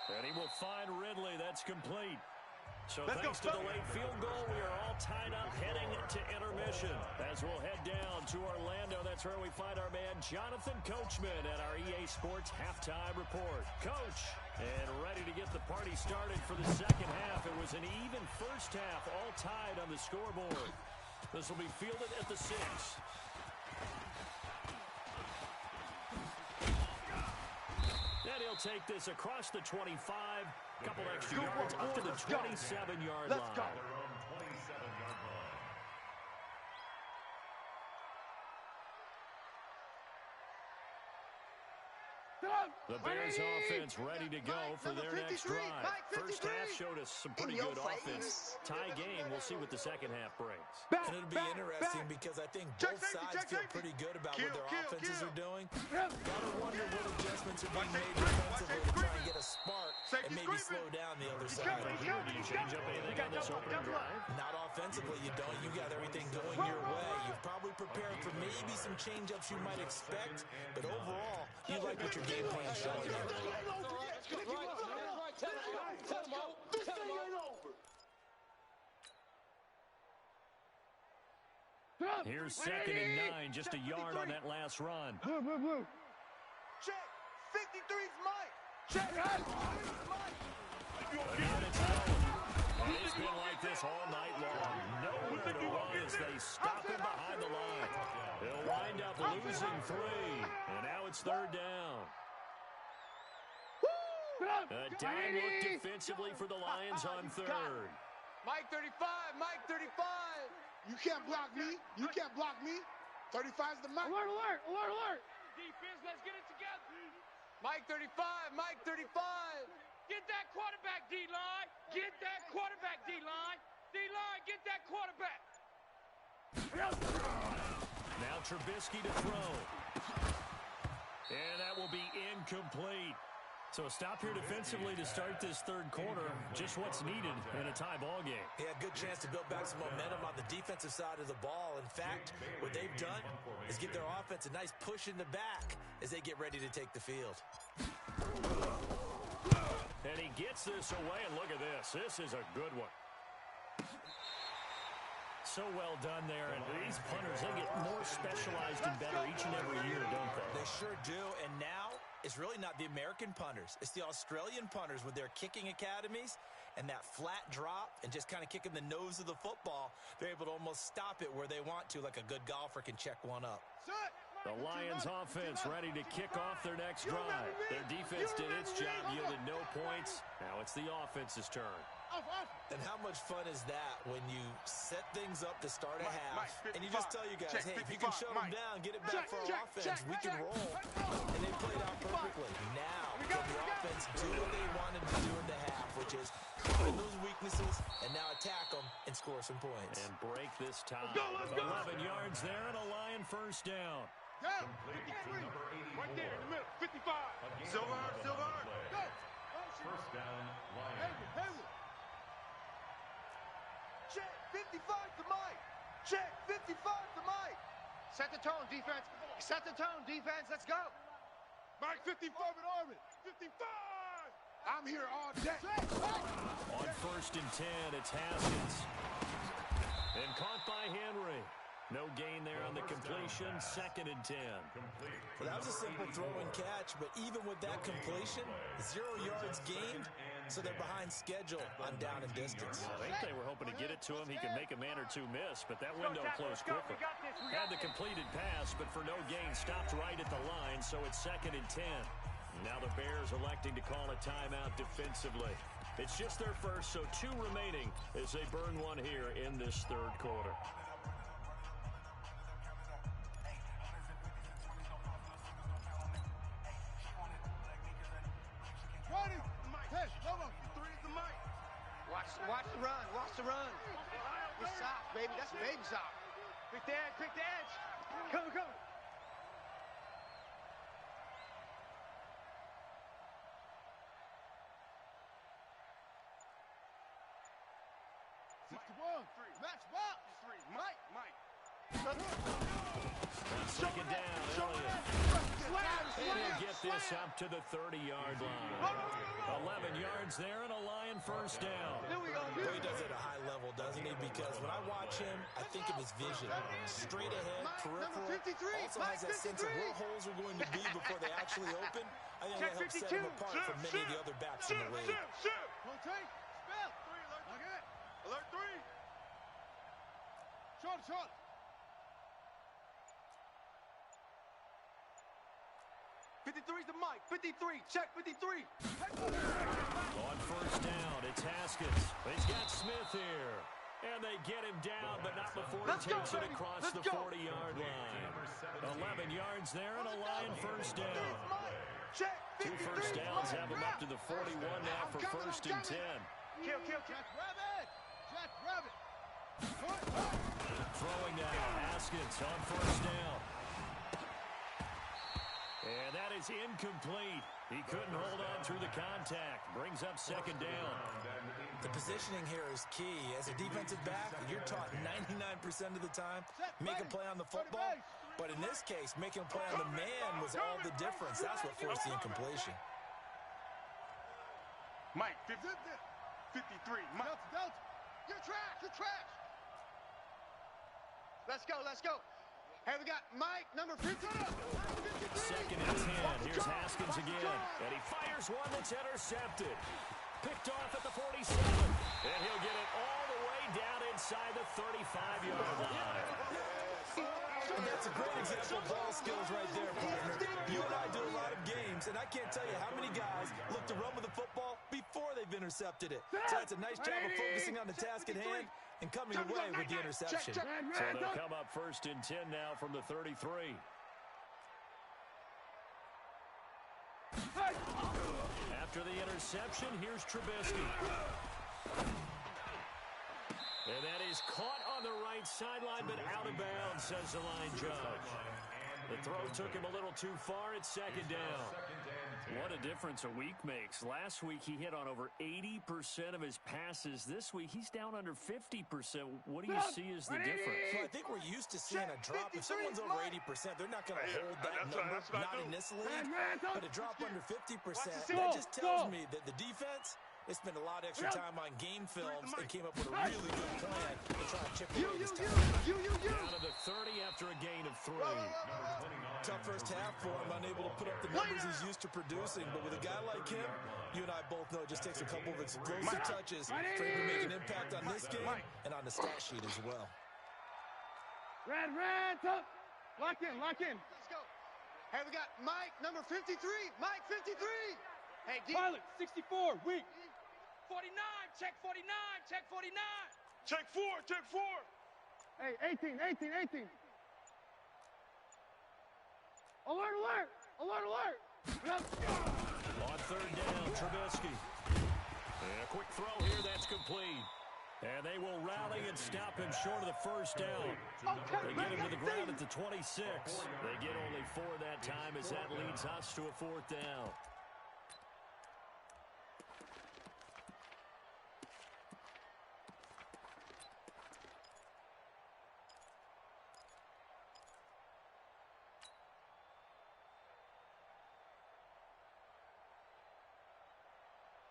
And he will find Ridley. That's complete. So thanks to the late field goal, we are all tied up heading to intermission. As we'll head down to Orlando, that's where we find our man Jonathan Coachman at our EA Sports Halftime Report. Coach, and ready to get the party started for the second half. It was an even first half, all tied on the scoreboard. This will be fielded at the 6. Then he'll take this across the 25. Couple extra yards up to the 27-yard line. Let's go. The Bears offense ready to go for their next drive. First half showed us some pretty good offense. Tie game, we'll see what the second half brings. And it'll be interesting because I think both sides feel pretty good about what their offenses are doing. Gotta wonder what adjustments are being made defensively to try and get a spark and maybe slow down the other side. Do you change up anything on this opening drive? Not offensively, you don't. You got everything going your way. You've probably prepared for maybe some change-ups you might expect, but overall, you like what your game plan is showing you. Here's 2nd and 9, just a yard on that last run. Blue. Check. 53's Mike. Check. And it's going. And it's been like this all night long. Nowhere to run as they stop him behind the line. They'll wind up losing 3. And now it's 3rd down. A dime look defensively for the Lions on 3rd. Mike 35. Mike 35. You can't block me. 35's the mark. Alert. Defense, let's get it together. Mike 35. Mike 35. Get that quarterback, D-line. Get that quarterback, D-line. D-line, get that quarterback. Now Trubisky to throw. And that will be incomplete. So a stop here defensively to start this third quarter. Just what's needed in a tie ball game. He had a good chance to build back some momentum on the defensive side of the ball. In fact, what they've done is give their offense a nice push in the back as they get ready to take the field. And he gets this away, and look at this. This is a good one. So well done there. And these punters, they get more specialized and better each and every year, don't they? They sure do. And now it's really not the American punters. It's the Australian punters with their kicking academies and that flat drop and just kind of kicking the nose of the football. They're able to almost stop it where they want to, like a good golfer can check one up. The Lions offense ready to kick off their next drive. Their defense did its job, yielded no points. Now it's the offense's turn. And how much fun is that when you set things up to start a half and you just tell you guys, hey, if you can shut them down, get it back for our offense, we can roll. And they played out perfectly. Now, can the offense do what they wanted to do in the half, which is find those weaknesses and now attack them and score some points. And break this tie. 11 yards there and a Lion first down. Right there in the middle, 55. Silver. Go. First down, Lions. Check 55 to Mike. Check 55 to Mike. Set the tone, defense. Set the tone, defense. Let's go. Mike, 55 at Armin. 55. I'm here all day. On first and 10, it's Haskins. And caught by Henry. No gain there on the completion. Second and 10. Well, that was a simple throw and catch, but even with that completion, 0 yards gained, so they're behind schedule on down and distance. I think they were hoping to get it to him. He could make a man or two miss, but that window closed quickly. Had the completed pass, but for no gain, stopped right at the line, so it's second and 10. Now the Bears electing to call a timeout defensively. It's just their first, so 2 remaining as they burn one here in this third quarter. Watch the run. It's soft, baby. That's baby soft. Pick the edge. Come. 61. Match box. 3. Mike. Second down, Elliott. And he'll get this up to the 30-yard line. 11 yards there and a Lion first down. Well, he does it at a high level, doesn't he? Because when I watch him, I think of his vision. Straight ahead, peripheral. Also has that sense of where holes are going to be before they actually open. I think that helps set him apart from many of the other backs in the league. Alert 3. Short. 53's to Mike. 53. Check 53. On first down, it's Haskins. He's got Smith here. And they get him down, but not before he takes it across the 40-yard line. 11 yards there and a Lion first down. 2 first downs have him up to the 41 now for first and 10. Kill. Jack Rabbit. Throwing now, Haskins on first down. And that is incomplete. He couldn't hold on through the contact. Brings up second down. The positioning here is key. As a defensive back, you're taught 99% of the time, make a play on the football. But in this case, making a play on the man was all the difference. That's what forced the incompletion. Mike, 53. Mike. Delta. You're trash. Let's go. Hey, we got Mike, number 50. Second and 10. Here's Haskins again. And he fires one that's intercepted. Picked off at the 47. And he'll get it all the way down inside the 35-yard line. And that's a great example of ball skills right there, partner. You and I do a lot of games, and I can't tell you how many guys look to run with the football before they've intercepted it. So that's a nice job of focusing on the task at hand and coming away with the interception. So they'll come up first and 10 now from the 33. After the interception, here's Trubisky. And that is is caught on the right sideline, but out of bounds, says the line judge. The throw took him a little too far. It's second down. What a difference a week makes. Last week, he hit on over 80% of his passes. This week, he's down under 50%. What do you see as the difference? Well, I think we're used to seeing a drop. If someone's over 80%, they're not going to hold that number, not in this league. But a drop under 50%, that just tells me that the defense, they spent a lot of extra time on game films and came up with a really good plan to try and chip away this time. Down to the 30 after a gain of 3. Tough first half for him, unable to put up the numbers he's used to producing. But with a guy like him, you and I both know it just takes a couple of explosive touches for him to make an impact on this game and on the stat sheet as well. Red, top. Lock in. Let's go. Hey, we got Mike, number 53. Mike, 53. Hey, Pilot, 64, weak. 49, check 49, check 49. Check 4. Hey, 18. Alert. Yep. On third down, Trubisky. And a quick throw here, that's complete. And they will rally and stop him short of the first down. They get him to the ground at the 26. They get only 4 that time as that leads us to a 4th down.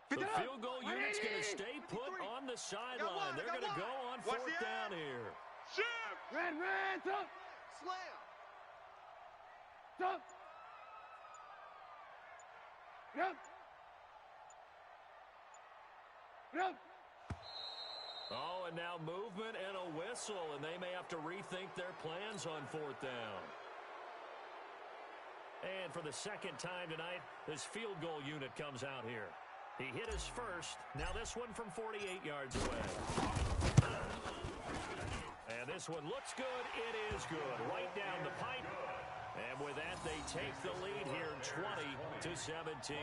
The field goal unit's going to stay put on the sideline. They're going to go on 4th down here. Shift! Red, top. Slam. Top. Yep. Oh, and now movement and a whistle, and they may have to rethink their plans on 4th down. And for the second time tonight, this field goal unit comes out here. He hit his first. Now this one from 48 yards away. And this one looks good. It is good. Right down the pipe. And with that, they take the lead here 20-17.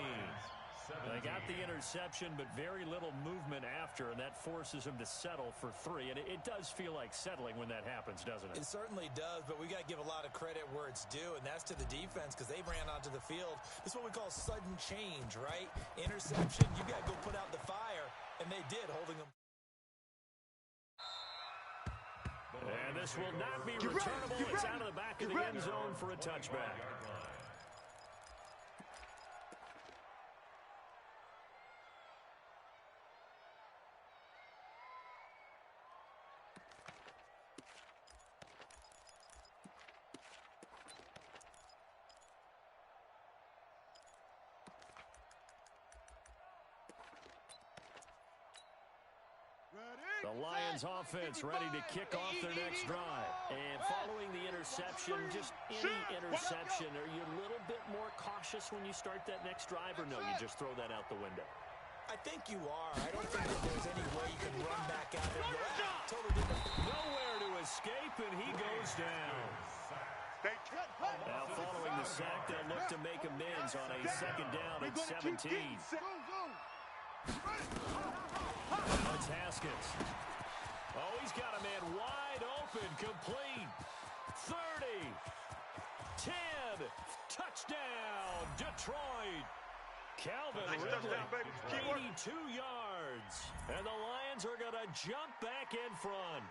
They got the interception, but very little movement after, and that forces him to settle for 3. And it does feel like settling when that happens, doesn't it? It certainly does, but we got to give a lot of credit where it's due, and that's to the defense because they ran onto the field. This is what we call sudden change, right? Interception, you got to go put out the fire, and they did, holding them. And this will not be returnable. It's out of the back of the end zone for a touchback. The Lions offense ready to kick off their next drive. And following the interception, just any interception, are you a little bit more cautious when you start that next drive, or no, you just throw that out the window? I think you are. I don't think that there's any way you can run back out and go, totally different. Nowhere to escape, and he goes down. Now following the sack, they'll look to make amends on a second down at 17. It's Haskins. Oh, he's got a man wide open, complete. 30, 10, touchdown, Detroit. Calvin Ridley, 82 yards. And the Lions are going to jump back in front.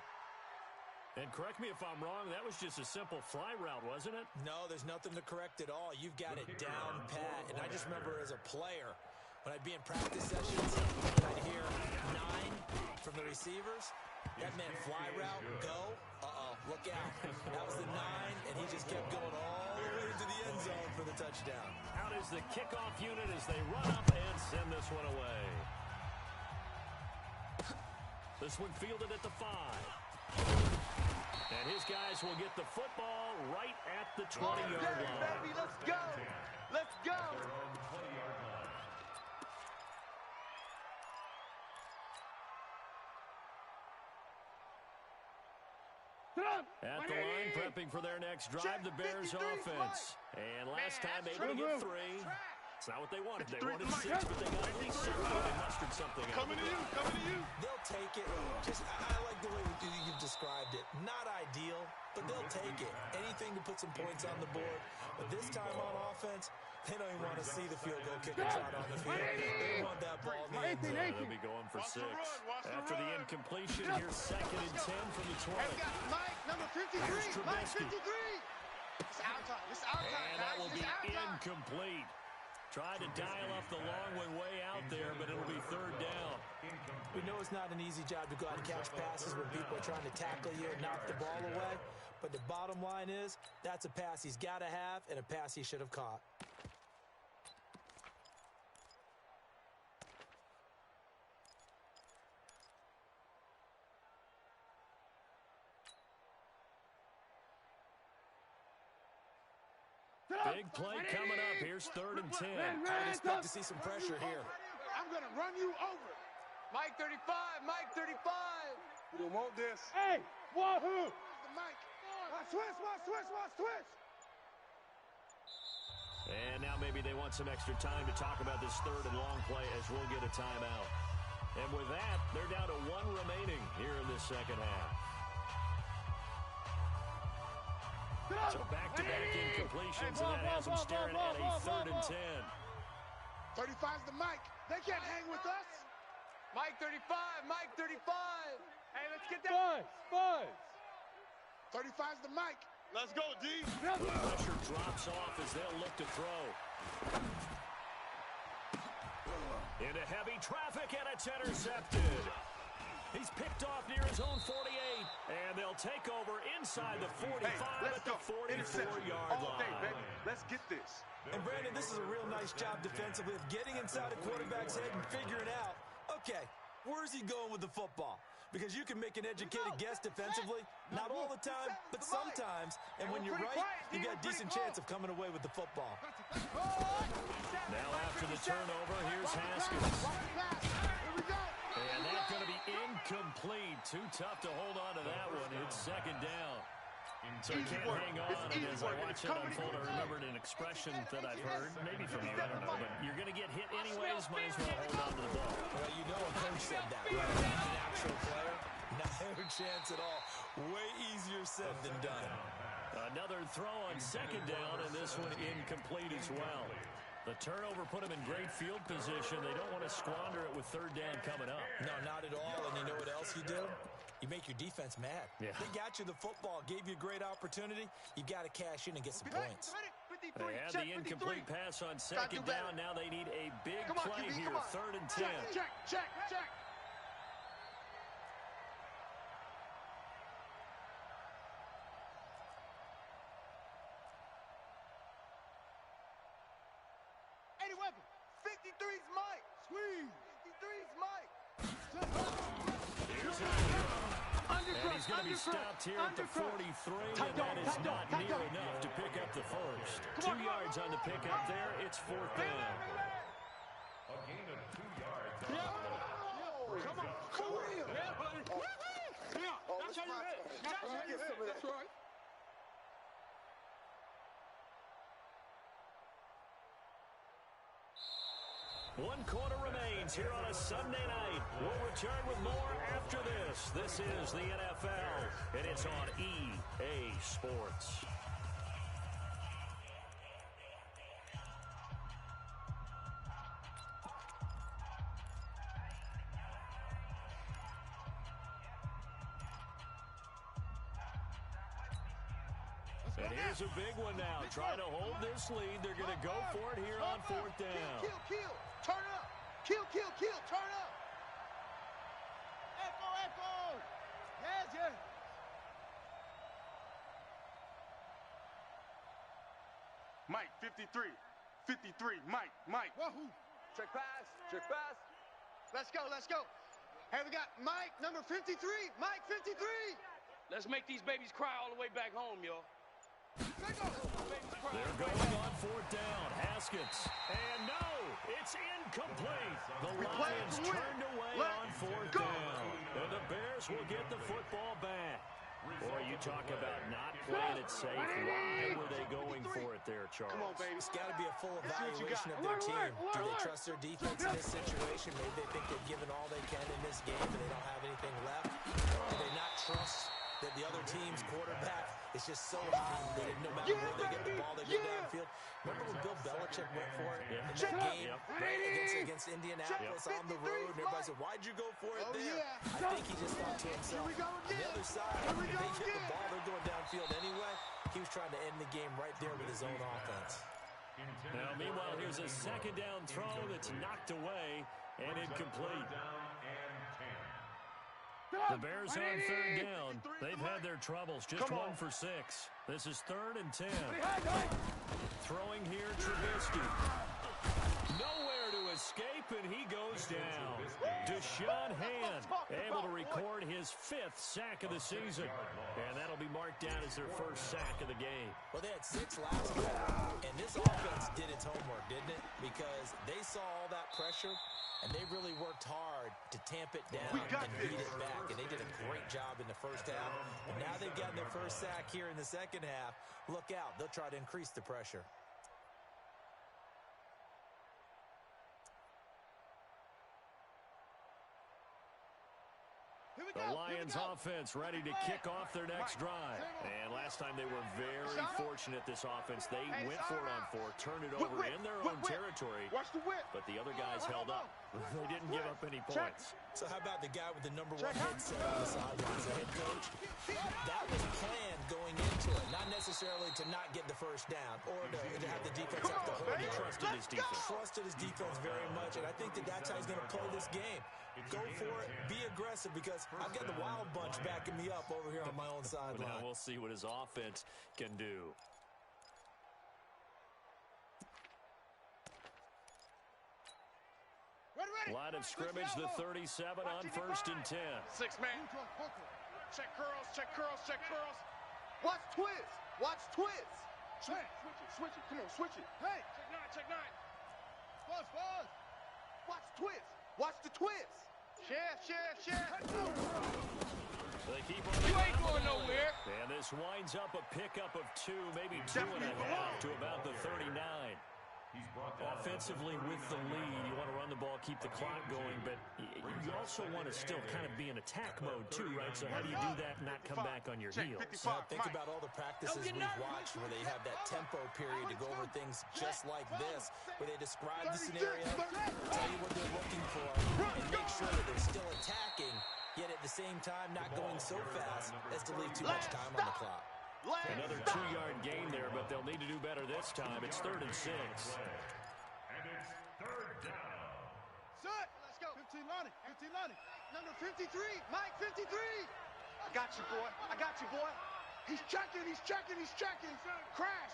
And correct me if I'm wrong, that was just a simple fly route, wasn't it? No, there's nothing to correct at all. You've got it down pat. And I just remember as a player, when I'd be in practice sessions, I'd hear 9 from the receivers. That meant fly route, go. Look out. That was the 9, and he just kept going all the way into the end zone for the touchdown. Out is the kickoff unit as they run up and send this one away. This one fielded at the 5. And his guys will get the football right at the 20-yard line. Baby, let's go. Let's go. At the line, prepping for their next drive, the Bears offense. And last time, able to get 3. It's not what they wanted. They wanted 6, but they got at least 7. They mustered something out. Coming to you. They'll take it. I like the way you described it. Not ideal, but they'll take it. Anything to put some points on the board. But this time on offense, they don't even want to see the field goal kicker trot on the field. They want that ball in the end zone. They'll be going for 6. After the incompletion, here's 2nd and 10 from the 20. Hey, we got Mike, number 53. Mike, 53. It's our time. It's our time, and that will be incomplete. Tried to dial up the long one way out there, but it'll be 3rd down. We know it's not an easy job to go out and catch passes when people are trying to tackle you and knock the ball away. But the bottom line is, that's a pass he's got to have and a pass he should have caught. Big play coming up. Here's 3rd and 10. I expect to see some pressure here. I'm going to run you over. Mike 35, Mike 35. You don't want this. Hey, wahoo! The Mike. Switch. And now maybe they want some extra time to talk about this 3rd and long play as we'll get a timeout. And with that, they're down to 1 remaining here in this 2nd half. So back-to-back incompletions, and that has them staring at a 3rd and 10. 35's the Mike. They can't hang with us. Mike 35, Mike 35. Hey, let's get that. Five. 35's the Mike. Let's go, D. Pressure drops off as they'll look to throw. Into heavy traffic, and it's intercepted. He's picked off near his own 48, and they'll take over inside the 45 at the 44-yard line. Let's get this. And, Brandon, this is a real nice job defensively of getting inside a quarterback's head and figuring out, okay, where's he going with the football? Because you can make an educated guess defensively, not all the time, but sometimes. And when you're right, you got a decent chance of coming away with the football. Now after the turnover, here's Haskins. And that's going to be incomplete. Too tough to hold on to that one. It's 2nd down. So he can't hang on, and as I watch it unfold, I remembered an expression that I've heard, maybe from you, I don't know, but you're going to get hit anyways, might as well hold on to the ball. Well, you know a coach said that, right? An actual player, not a chance at all. Way easier said than done. Another throw on 2nd down, and this one incomplete as well. The turnover put them in great field position. They don't want to squander it with 3rd down coming up. No, not at all, and you know what else you do? You make your defense mad. Yeah. They got you the football, gave you a great opportunity. You got to cash in and get some points. They had the incomplete pass on 2nd down. Now they need a big play here. 3rd and 10. Check. Any weapon. 53's Mike. Squeeze. 53's Mike. Here's and he's going to be stopped here at the 43, and that is not near enough to pick up the first. 2 yards on the pickup there. It's 4th down. A gain of 2 yards. Come on. That's how you hit. That's right. One quarter remains here on a Sunday night. We'll return with more after this. This is the NFL, and it's on EA Sports. And here's a big one now. Trying to hold this lead. They're going to go for it here on 4th down. Kill. Turn up. Kill. Turn up. Echo. Yes. Mike 53. 53. Mike. Wahoo. Check pass. Let's go. Hey, we got Mike, number 53. Mike 53. Let's make these babies cry all the way back home, y'all. They're going on 4th down. Haskins. And no, it's incomplete. The Lions turned away on 4th down. And the Bears will get the football back. Boy, you talk about not playing it safe. Why were they going for it there, Charles? Come on, baby. It's got to be a full evaluation of their team. Do they trust their defense in this situation? Maybe they think they've given all they can in this game and they don't have anything left. Do they not trust is just so hot that no matter where they get the ball, they go downfield. Remember when Bill Belichick went for it in that game right, against Indianapolis on the road, and everybody said, why'd you go for it there? I think he just thought to himself, on the other side, if they hit the ball, they're going downfield anyway. He was trying to end the game right there with his own offense. Now, meanwhile, here's a second down throw that's knocked away and incomplete. The Bears on third down. They've had their troubles. Just 1 for 6. This is 3rd and 10. Throwing here, Trubisky. Nowhere to escape, and he goes down. Deshaun Hand able to record his 5th sack of the season. And that'll be marked down as their first sack of the game. Well, they had 6 last game, and this offense did its homework, didn't it? Because they saw all that pressure, and they really worked hard to tamp it down and beat it back. And they did a great job in the first half. And now they've gotten their first sack here in the second half. Look out. They'll try to increase the pressure. The Lions offense ready to kick off their next drive. And last time they were very fortunate, this offense. They went for it on 4, turned it over in their own territory. But the other guys held up. They didn't give up any points. So how about the guy with the number 1 headset on the sidelines, the head coach? That was planned going into it. Not necessarily to not get the first down or to have the defense have to hold. He trusted his defense. Trusted his defense very much, and I think that's how he's going to play this game. Go for it. Be aggressive, because I've got the Wild Bunch backing me up over here on my own sideline. Now we'll see what his offense can do. Line of scrimmage, the 37 on 1st and 10. 6-man. Check curls, check curls, check curls. Watch twist. Watch twist. Switch it, switch it. Come on, switch it. Hey. Check 9. Buzz. Watch twist. Watch the twist. Share. They keep on. You ain't going nowhere. And this winds up a pickup of 2, maybe 2.5 to about the 39. Offensively with the lead, you want to run the ball, keep the clock going, but you also want to still kind of be in attack mode too, right? So how do you do that and not come back on your heels? Think about all the practices we've watched where they have that tempo period to go over things just like this, where they describe the scenario, tell you what they're looking for, and make sure that they're still attacking, yet at the same time not going so fast as to leave too much time on the clock. Another 2-yard gain there, but they'll need to do better this time. It's 3rd and 6. And it's 3rd down. Set. Let's go. 15 Lonnie. Number 53. Mike 53. I got you, boy. He's checking. Crash.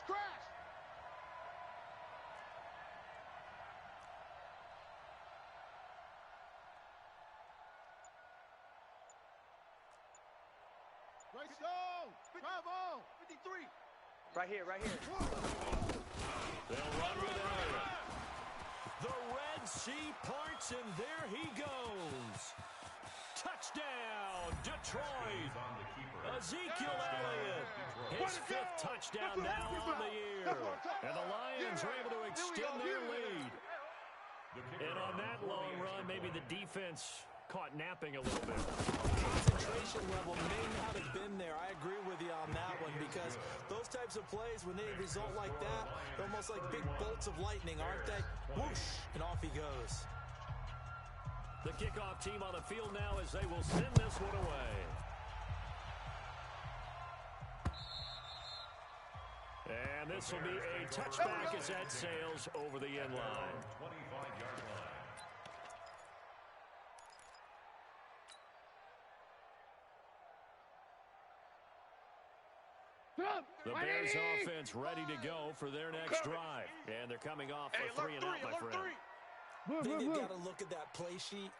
Great stone. Bravo. 53. Right here. They'll run with it. The Red Sea parts, and there he goes. Touchdown, Detroit. Ezekiel Elliott. His 5th touchdown now on the year. And the Lions are able to extend their lead. And on that long run, maybe the defense caught napping a little bit. Concentration level may not have been there. I agree with you on that one, because those types of plays, when they result like that, they're almost like big bolts of lightning, aren't they? Whoosh, and off he goes. The kickoff team on the field now as they will send this one away. And this will be a touchback as that sails over the end line. 25-yard line. The Bears offense ready to go for their next drive. And they're coming off a 3-and-out, my friend. I think they've got to look at that play sheet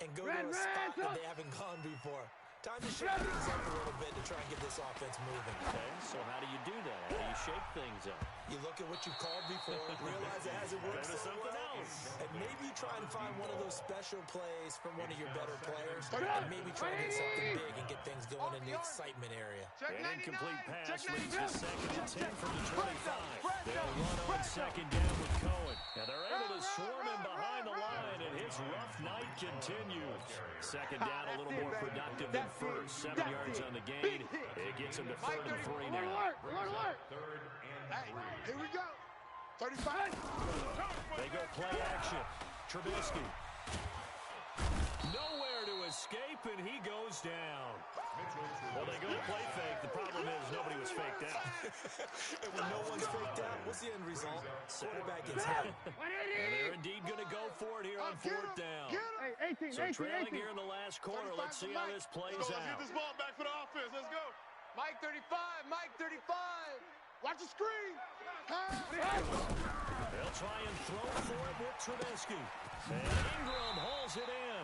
and go to a spot that they haven't gone before. Time to shake things up a little bit to try and get this offense moving. Okay, so how do you do that? How do you shake things up? You look at what you called before, realize it hasn't worked so well, and maybe try and find one of those special plays from one of your better players, and maybe try to get something big and get things going one in the excitement area. An incomplete pass leads to 2nd and 10 from the 25. They'll run on 2nd down with Cohen. And they're able to swarm him behind the line, and his rough night continues. 2nd down, a little more productive than first. 7 yards on the gain. It gets him to 3rd and 3 now. Alert. Hey, here we go. 35. They go play action. Trubisky. Nowhere to escape, and he goes down. Well, they go play fake. The problem is nobody was faked out. And when no one's faked out, what's the end result? Quarterback gets hit. And they're indeed going to go for it here on 4th down. So trailing here in the last quarter. Let's see how this plays out. Let's get this ball back for the offense. Let's go. Mike 35, Mike 35. Watch the screen. They'll try and throw for it with Trubisky. And Ingram hauls it in.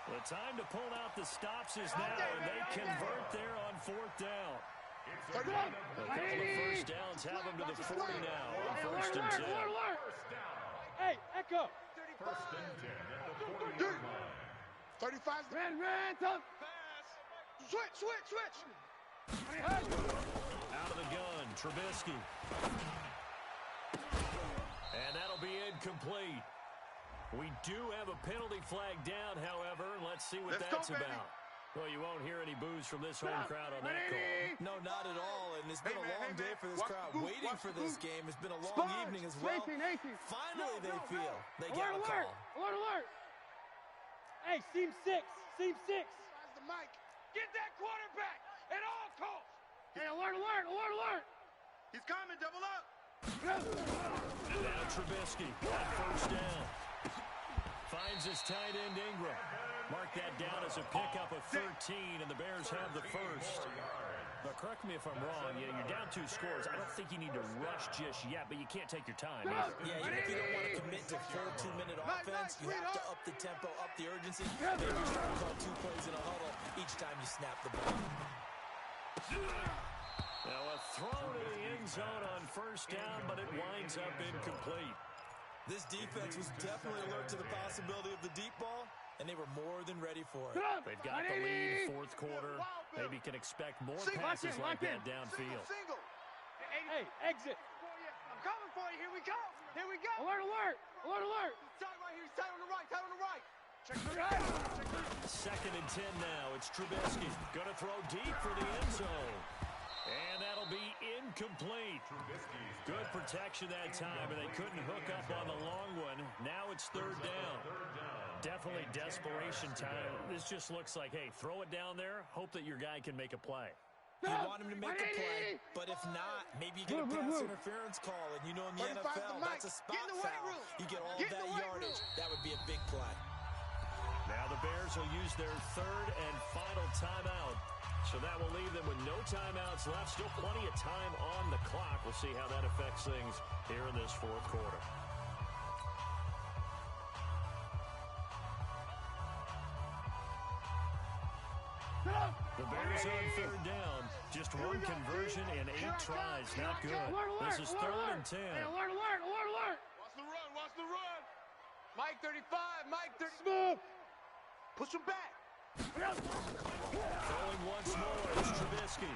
The time to pull out the stops is now, and they convert there on 4th down. A couple of first downs have them to the 40 now on 1st and 10. Hey, Echo. 1st and 10 at the 40-yard line. 35. Ran, tough. Switch. Out of the gun, Trubisky. And that'll be incomplete. We do have a penalty flag down, however. Let's see what that's about. Well, you won't hear any boos from this home crowd on that call. No, not at all. And it's been a long day for this crowd. Waiting for this game. It's been a long evening as well. Finally, they feel they got a call. Alert. Hey, seam 6. Where's the mic? Get that quarterback at all costs. Hey, alert. He's coming. Double up. Now Trubisky on 1st down. Finds his tight end Ingram. Mark that down as a pickup of 13, and the Bears have the first. But correct me if I'm wrong, you're down 2 scores. I don't think you need to rush just yet, but you can't take your time either. Yeah, even if you don't want to commit to full 2-minute offense, you have to up the tempo, up the urgency. Maybe you start to call 2 plays in a huddle each time you snap the ball. Now a throw to the end zone on 1st down, but it winds up incomplete. This defense was definitely alert to the possibility of the deep ball, and they were more than ready for it. They've got the lead, 4th quarter. Maybe can expect more passes like that downfield. Hey, exit. I'm coming for you. Here we go. Alert. Tight right here. Tight on the right. Check the right. 2nd and 10 now. It's Trubisky. Going to throw deep for the end zone. And that'll be incomplete. Good protection that time, and they couldn't hook up on the long one. Now it's 3rd down. Definitely desperation time. This just looks like, hey, throw it down there, hope that your guy can make a play. You want him to make a play, but if not, maybe you get a pass interference call, and you know in the NFL, that's a spot foul. You get all that yardage. That would be a big play. Now the Bears will use their 3rd and final timeout. So that will leave them with no timeouts left. Still plenty of time on the clock. We'll see how that affects things here in this 4th quarter. The Bears on 3rd down. Just one conversion in 8 tries. Not good. This is 3rd and 10. Alert. Watch the run. Mike 35, Mike 35. Smooth. Push him back. Throwing once more is Trubisky.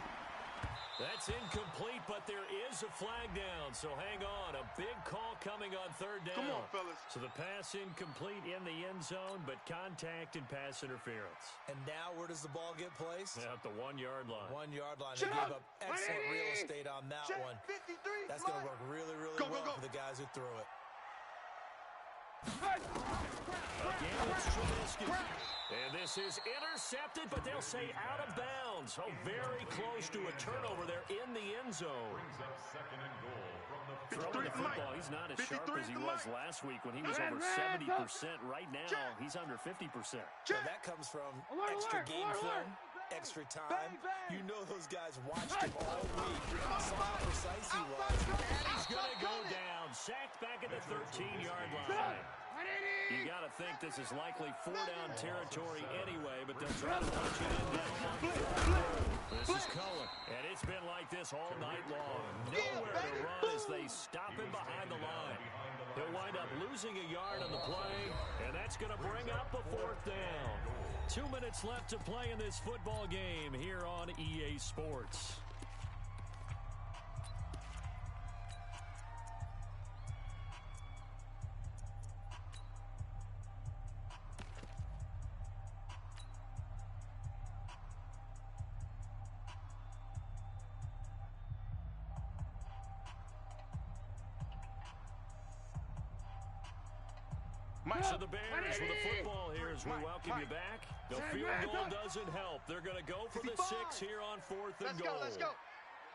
That's incomplete, but there is a flag down, so hang on. A big call coming on 3rd down. Come on, fellas. So the pass incomplete in the end zone, but contact and pass interference. And now where does the ball get placed? At the 1-yard line. 1-yard line. They gave up excellent real estate on that one. That's going to work really, really well for the guys who threw it. Again, it's Trubisky. And this is intercepted, but they'll say out of bounds. Oh, very close to a turnover there in the end zone. Brings up 2nd and goal from the Throwing the football, he's not as sharp as he was last week when he was over 70%. Right now, he's under 50%. So that comes from extra game film, extra time. You know those guys watched him all week. Saw how precise he was. And he's going to go down. Sacked back at the 13-yard line. You got to think this is likely 4-down territory anyway, but they'll try to punch it in down. This is Cohen, and it's been like this all night long. Nowhere to run as they stop him behind the line. He'll wind wind up losing a yard on the play, and that's going to bring up a fourth down. 2 minutes left to play in this football game here on EA Sports. So the Bears with the football here as we welcome you back. The field goal doesn't help. They're going to go for the 6 here on 4th and goal. Let's go.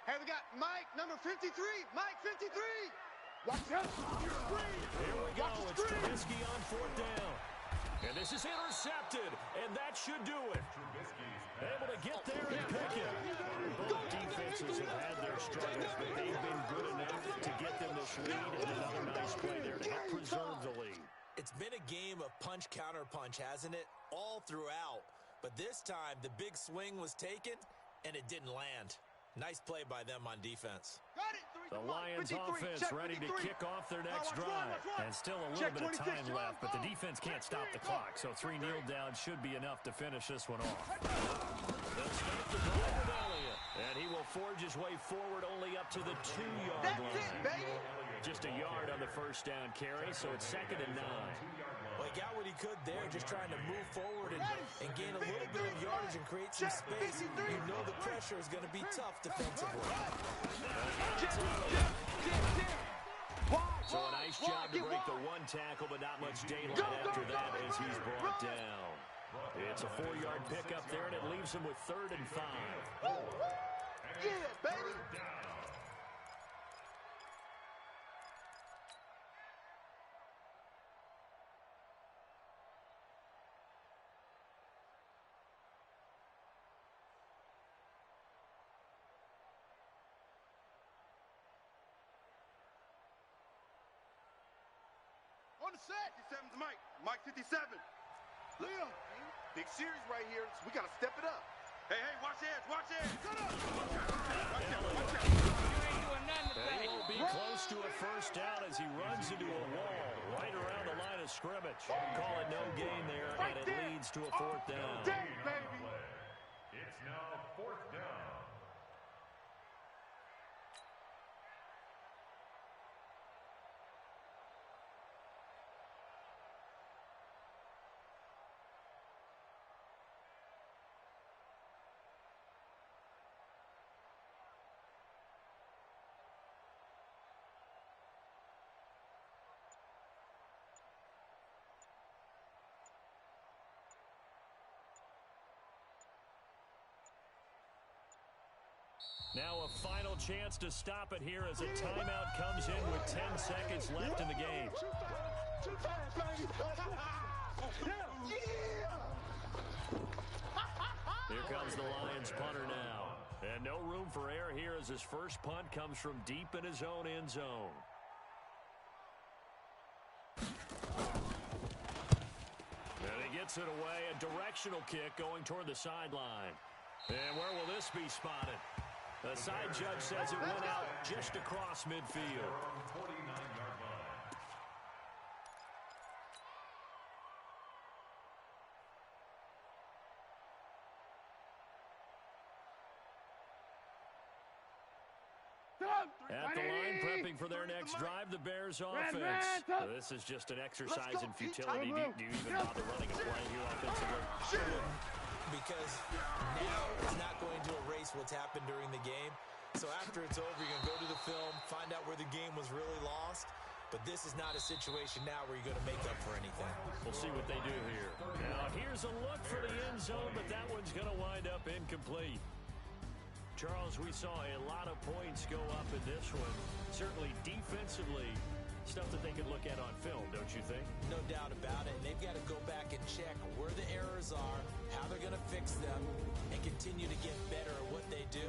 Hey, we got Mike, number 53. Mike, 53. Watch out. Here we go. It's Trubisky on 4th down. And this is intercepted, and that should do it. Able to get there and pick it. Both defenses have had their struggles, but they've been good enough to get them this lead, and another nice play there to help preserve the lead. It's been a game of punch-counter-punch, hasn't it? All throughout. But this time, the big swing was taken, and it didn't land. Nice play by them on defense. The Lions offense ready to kick off their next drive. And still a little bit of time left, but the defense can't stop the clock, so 3 kneel downs should be enough to finish this one off. They'll start the drive with Elliott, and he will forge his way forward only up to the 2-yard line. Just a yard on the first down carry, so it's 2nd and 9. Well, he got what he could there, just trying to move forward and gain a little bit of yardage and create some space. You know the pressure is going to be tough defensively. So a nice job to break the 1 tackle, but not much daylight after that as he's brought down. It's a 4-yard pickup there, and it leaves him with 3rd and 5. Yeah, baby. On the set. 57's Mike. Mike 57. Liam. Big series right here, so we got to step it up. Hey, watch edge, watch edge. Shut up. Watch out. You ain't doing nothing today. He will be close to a first down as he runs into a wall right around the line of scrimmage. Call it no gain there, and it leads to a 4th down. Baby. It's now 4th down. Now a final chance to stop it here as a timeout comes in with 10 seconds left in the game. Here comes the Lions punter now. And no room for error here as his first punt comes from deep in his own end zone. And he gets it away, a directional kick going toward the sideline. And where will this be spotted? The side judge says it went out just across midfield. 49-yard line. At the line, prepping for their next drive, the Bears offense. This is just an exercise in futility. Do you even bother running a play here offensively? Because now it's not going to erase what's happened during the game. So after it's over, you're going to go to the film, find out where the game was really lost. But this is not a situation now where you're going to make up for anything. We'll see what they do here. Now here's a look for the end zone, but that one's going to wind up incomplete. Charles, we saw a lot of points go up in this one. Certainly defensively, stuff that they can look at on film, don't you think? No doubt about it. And they've got to go back and check where the errors are, how they're going to fix them, and continue to get better at what they do.